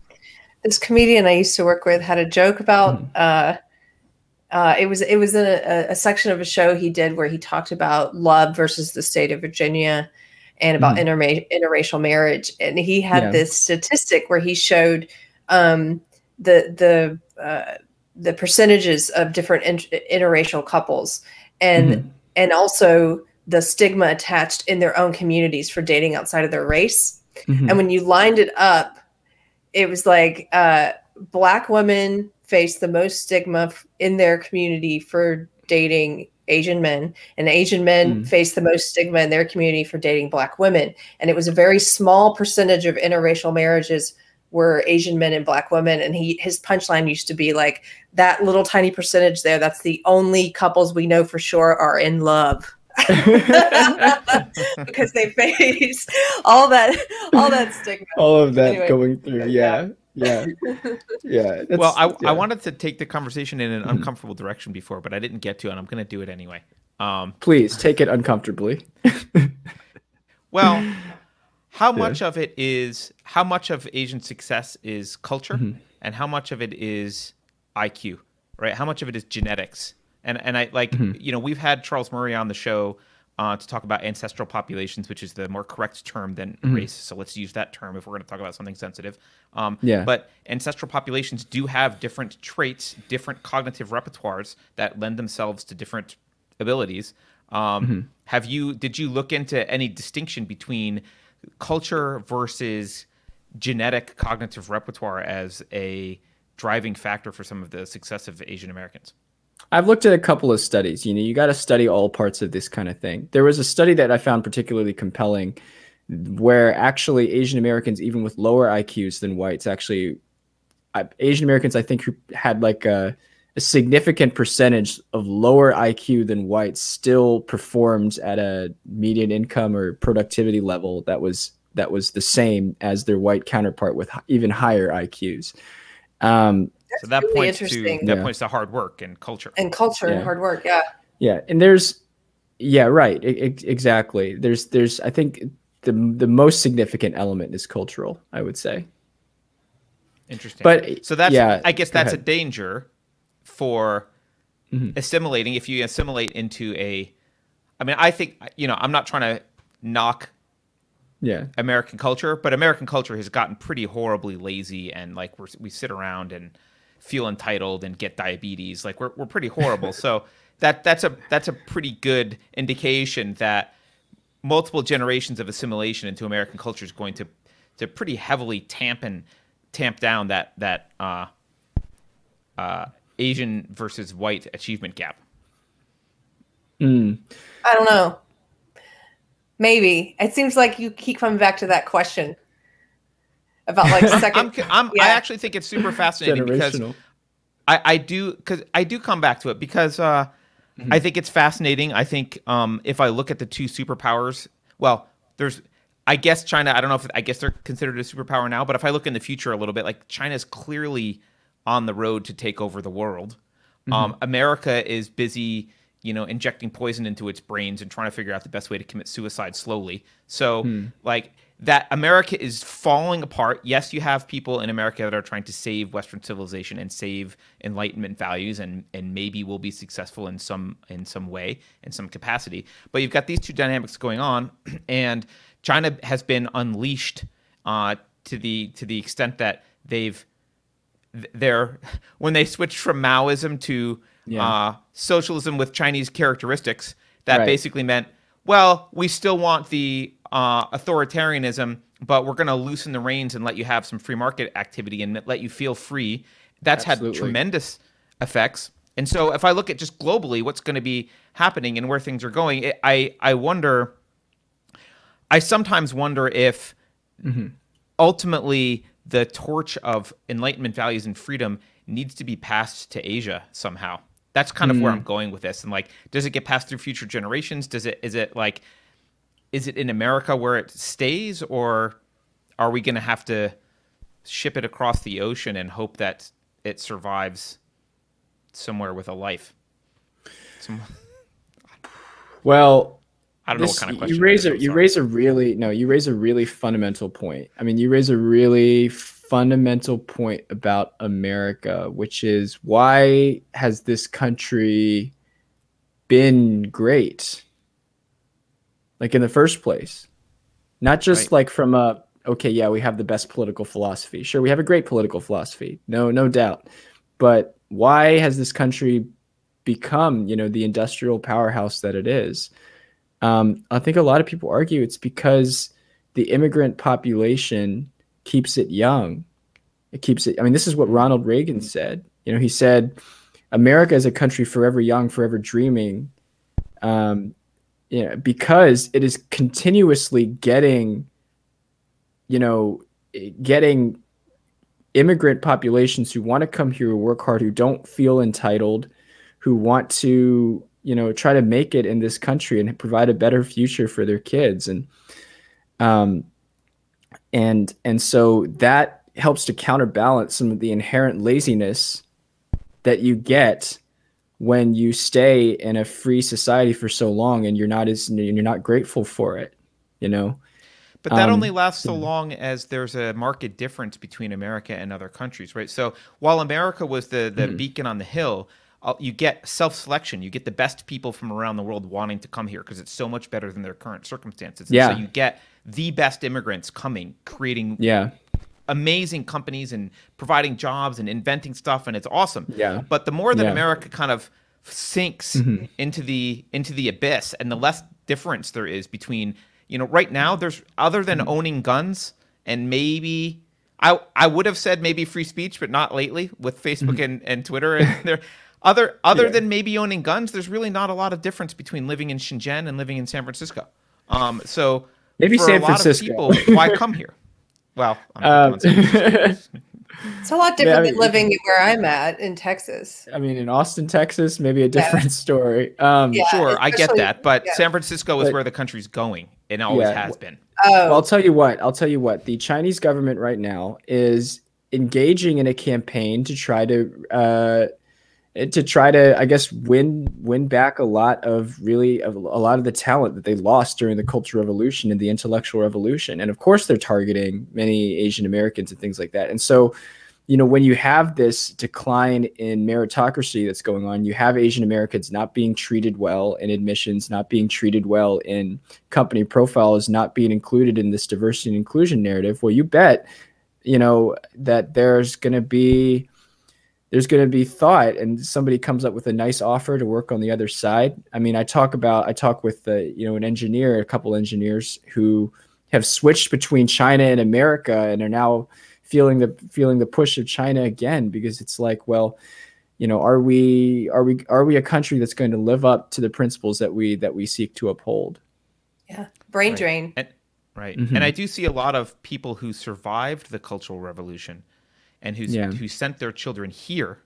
This comedian I used to work with had a joke about, it was in a section of a show he did where he talked about love versus the state of Virginia and about interracial marriage. And he had this statistic where he showed the percentages of different interracial couples, and also the stigma attached in their own communities for dating outside of their race. And when you lined it up, it was like Black women face the most stigma in their community for dating Asian men, and Asian men face the most stigma in their community for dating Black women. And it was a very small percentage of interracial marriages were Asian men and Black women. And his punchline used to be like, that little tiny percentage there, that's the only couples we know for sure are in love. Because they face all that stigma, all of that going through. Well, I wanted to take the conversation in an uncomfortable direction before, but I didn't get to, and I'm going to do it anyway. Please take it uncomfortably. Well, how much of Asian success is culture, and how much of it is IQ, right? How much of it is genetics? And I like, you know, we've had Charles Murray on the show to talk about ancestral populations, which is the more correct term than race. So let's use that term if we're going to talk about something sensitive. But ancestral populations do have different traits, different cognitive repertoires that lend themselves to different abilities. Did you look into any distinction between culture versus genetic cognitive repertoire as a driving factor for some of the success of Asian Americans? I've looked at a couple of studies. You got to study all parts of this kind of thing. There was a study that I found particularly compelling where actually Asian Americans, even with lower IQs than whites, actually Asian Americans, I think, who had like a significant percentage of lower IQ than whites still performed at a median income or productivity level that was the same as their white counterpart with even higher IQs. So that really points to hard work and culture. And hard work, yeah. And there's, right, exactly. There's I think the most significant element is cultural, I would say. Interesting. But so that's I guess that's a danger for assimilating. If you assimilate into I think, I'm not trying to knock American culture, but American culture has gotten pretty horribly lazy, and like we sit around and feel entitled and get diabetes. Like we're pretty horrible. So that's a pretty good indication that multiple generations of assimilation into American culture is going to pretty heavily tamp down that Asian versus white achievement gap. I don't know. Maybe. It seems like you keep coming back to that question about like second. I actually think it's super fascinating because I do come back to it because I think it's fascinating. I think if I look at the two superpowers, well, I guess China, I guess they're considered a superpower now, but if I look in the future a little bit, like China's clearly on the road to take over the world. America is busy, injecting poison into its brains and trying to figure out the best way to commit suicide slowly. So like that America is falling apart. Yes, you have people in America that are trying to save Western civilization and save Enlightenment values and maybe will be successful in some way, in some capacity. But you've got these two dynamics going on, and China has been unleashed to the extent that when they switched from Maoism to socialism with Chinese characteristics, that basically meant, well, we still want the authoritarianism, but we're going to loosen the reins and let you have some free market activity and let you feel free. That's had tremendous effects. And so if I look at just globally what's going to be happening and where things are going, I sometimes wonder if ultimately the torch of Enlightenment values and freedom needs to be passed to Asia somehow. That's kind of where I'm going with this. And like, does it get passed through future generations? Is it in America where it stays, or are we going to have to ship it across the ocean and hope that it survives somewhere with a life? Well, I don't know what kind of question. You raise a really fundamental point. I mean, you raise a really fundamental point about America, which is, why has this country been great? Like, in the first place, not just like from we have the best political philosophy. Sure, we have a great political philosophy. No doubt. But why has this country become, the industrial powerhouse that it is? I think a lot of people argue it's because the immigrant population keeps it young. It keeps it. I mean, this is what Ronald Reagan said. He said, America is a country forever young, forever dreaming. Because it is continuously getting immigrant populations who want to come here, who work hard, who don't feel entitled, who want to, try to make it in this country and provide a better future for their kids. And so that helps to counterbalance some of the inherent laziness that you get when you stay in a free society for so long and you're not grateful for it, But that only lasts so long as there's a marked difference between America and other countries, right? So while America was the beacon on the hill, you get self-selection. You get the best people from around the world wanting to come here because it's so much better than their current circumstances. And so you get the best immigrants coming, creating amazing companies and providing jobs and inventing stuff, and it's awesome. But the more that America kind of sinks into the abyss, and the less difference there is between, right now, there's, other than owning guns and maybe I would have said maybe free speech, but not lately with Facebook and Twitter. And there, other than maybe owning guns, there's really not a lot of difference between living in Shenzhen and living in San Francisco. So maybe for San a lot Francisco. of people, why come here? Well, I'm San Francisco. It's a lot different than living where I'm at in Texas. I mean, in Austin, Texas, maybe a different story. Sure, I get that, but San Francisco is where the country's going and always has been. Well, I'll tell you what. The Chinese government right now is engaging in a campaign to try to, I guess, win back a lot of the talent that they lost during the Cultural Revolution and the Intellectual Revolution. And of course, they're targeting many Asian Americans and things like that. And so, when you have this decline in meritocracy that's going on, you have Asian Americans not being treated well in admissions, not being treated well in company profiles, not being included in this diversity and inclusion narrative. Well, you bet, that there's going to be thought, and somebody comes up with a nice offer to work on the other side. I mean, I talk with a couple engineers who have switched between China and America and are now feeling the push of China again, because it's like, well, are we a country that's going to live up to the principles that we seek to uphold? Yeah, brain drain. Right. And I do see a lot of people who survived the Cultural Revolution and who sent their children here.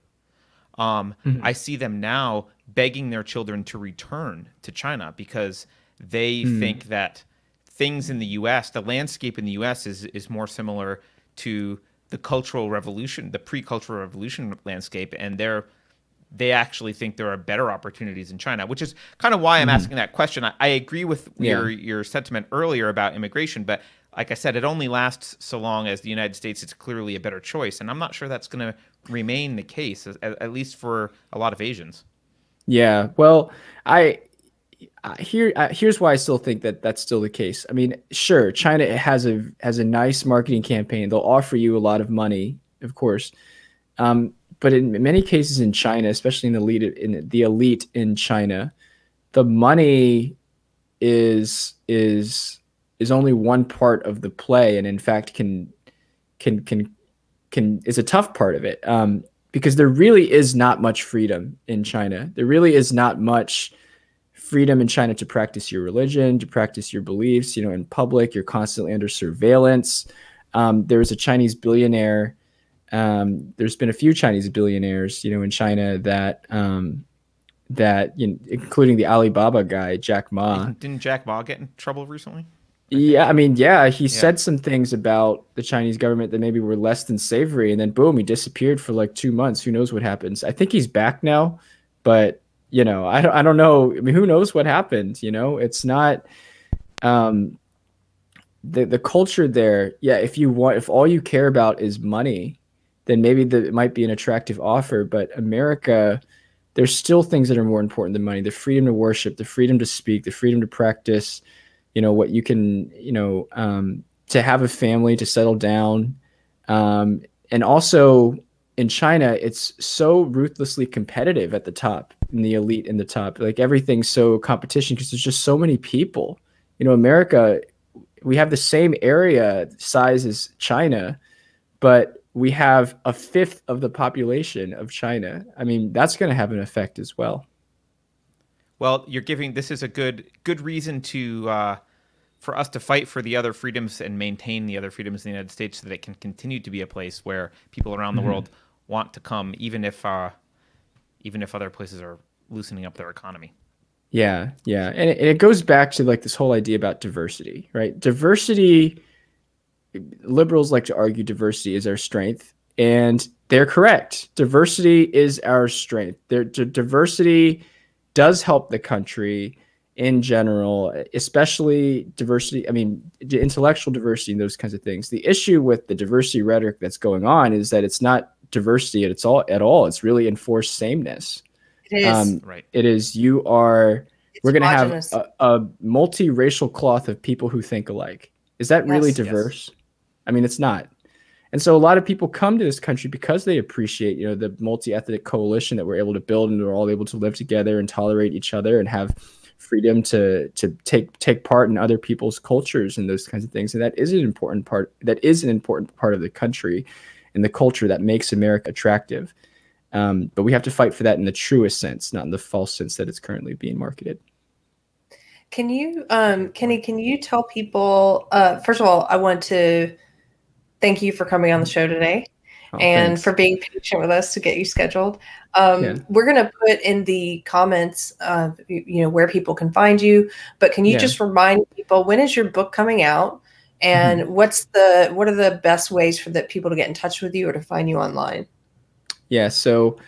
I see them now begging their children to return to China because they think that things in the U.S., the landscape in the U.S. is more similar to the Cultural Revolution, the pre-Cultural Revolution landscape, and they actually think there are better opportunities in China, which is kind of why I'm asking that question. I agree with your sentiment earlier about immigration, but like I said, it only lasts so long as the United States is clearly a better choice, and I'm not sure that's going to remain the case, at least for a lot of Asians. Yeah, well, here's why I still think that that's still the case. I mean, sure, China has a nice marketing campaign. They'll offer you a lot of money, of course, but in many cases in China, especially in the elite in China, the money is only one part of the play, and in fact is a tough part of it, because there really is not much freedom in China. There really is not much freedom in China to practice your religion, to practice your beliefs, in public. You're constantly under surveillance. There was a Chinese billionaire. There's been a few Chinese billionaires, in China that including the Alibaba guy, Jack Ma. Didn't Jack Ma get in trouble recently? Yeah, I mean, he said some things about the Chinese government that maybe were less than savory, and then boom, he disappeared for like 2 months. Who knows what happens? I think he's back now, but I don't know. I mean, who knows what happened? It's not the culture there. Yeah, if all you care about is money, then maybe it might be an attractive offer. But America, there's still things that are more important than money: the freedom to worship, the freedom to speak, the freedom to practice. What you can, to have a family, to settle down, and also. In China, it's so ruthlessly competitive at the top, in the elite in the top. Like everything's so competition because there's just so many people. America, we have the same area size as China, but we have a fifth of the population of China. I mean, that's going to have an effect as well. Well, this is a good reason to for us to fight for the other freedoms and maintain the other freedoms in the United States so that it can continue to be a place where people around the world want to come, even if other places are loosening up their economy. Yeah. And it goes back to like this whole idea about diversity, right? Diversity, liberals like to argue diversity is our strength, and they're correct. Diversity is our strength. Diversity does help the country in general, especially diversity. I mean, intellectual diversity and those kinds of things. The issue with the diversity rhetoric that's going on is that it's not diversity at all. It's really enforced sameness. It is. Right. It is. We're going to have a multiracial cloth of people who think alike. Is that really diverse? Yes. I mean, it's not. And so a lot of people come to this country because they appreciate, the multi-ethnic coalition that we're able to build, and we're all able to live together and tolerate each other and have freedom to take part in other people's cultures and those kinds of things. And that is an important part. That is an important part of the country and the culture that makes America attractive. But we have to fight for that in the truest sense, not in the false sense that it's currently being marketed. Can you, Kenny, can you tell people, first of all, I want to thank you for coming on the show today and thanks. for being patient with us to get you scheduled. We're going to put in the comments, where people can find you, but can you just remind people, when is your book coming out? And what are the best ways for people to get in touch with you or to find you online? Yeah. So,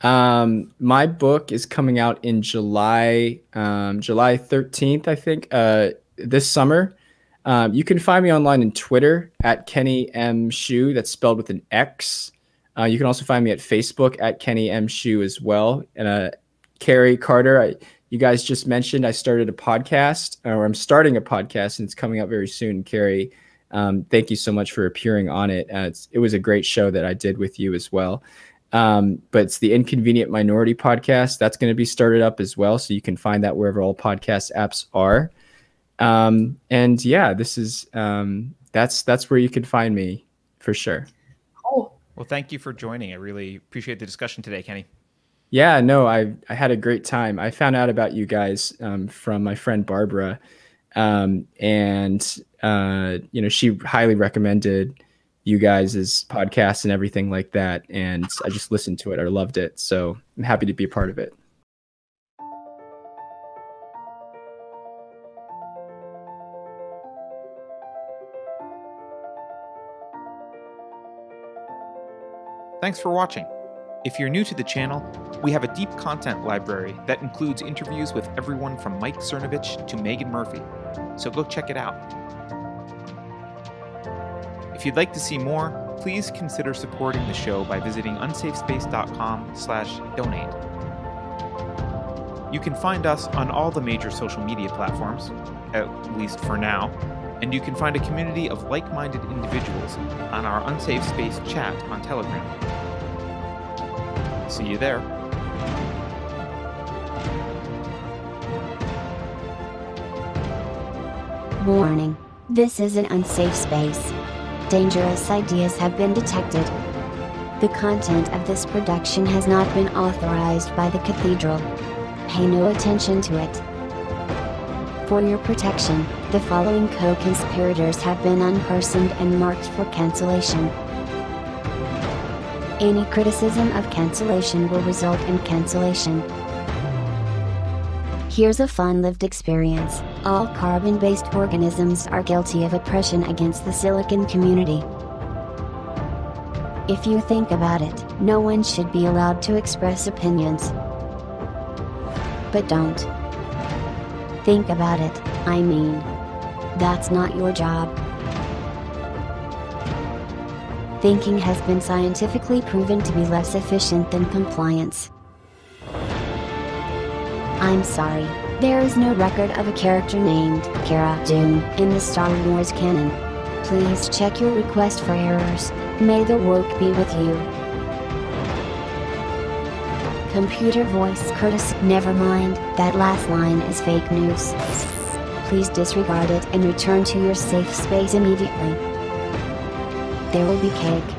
my book is coming out in July 13th, I think, this summer. You can find me online on Twitter at Kenny M. Shu. That's spelled with an X. You can also find me at Facebook at Kenny M. Shu as well. And Keri, Carter, you guys just mentioned I started a podcast, or I'm starting a podcast, and it's coming out very soon. Keri, thank you so much for appearing on it. It was a great show that I did with you as well. But it's the Inconvenient Minority podcast. That's going to be started up as well. So you can find that wherever all podcast apps are. And yeah, this is, that's where you can find me for sure. Cool. Well, thank you for joining. I really appreciate the discussion today, Kenny. Yeah, no, I had a great time. I found out about you guys, from my friend Barbara. She highly recommended you guys' podcast and everything like that. And I just listened to it. I loved it. So I'm happy to be a part of it. Thanks for watching. If you're new to the channel, we have a deep content library that includes interviews with everyone from Mike Cernovich to Megan Murphy. So go check it out. If you'd like to see more, please consider supporting the show by visiting unsafespace.com/donate. You can find us on all the major social media platforms, at least for now, and you can find a community of like-minded individuals on our Unsafe Space chat on Telegram. See you there. Warning. This is an unsafe space. Dangerous ideas have been detected. The content of this production has not been authorized by the Cathedral. Pay no attention to it. For your protection, the following co-conspirators have been unpersoned and marked for cancellation. Any criticism of cancellation will result in cancellation. Here's a fun lived experience. All carbon-based organisms are guilty of oppression against the silicon community. If you think about it, no one should be allowed to express opinions. But don't. Think about it, I mean. That's not your job. Thinking has been scientifically proven to be less efficient than compliance. I'm sorry, there is no record of a character named Cara Dune in the Star Wars canon. Please check your request for errors. May the woke be with you. Computer voice Curtis. Never mind, that last line is fake news. Please disregard it and return to your safe space immediately. There will be cake.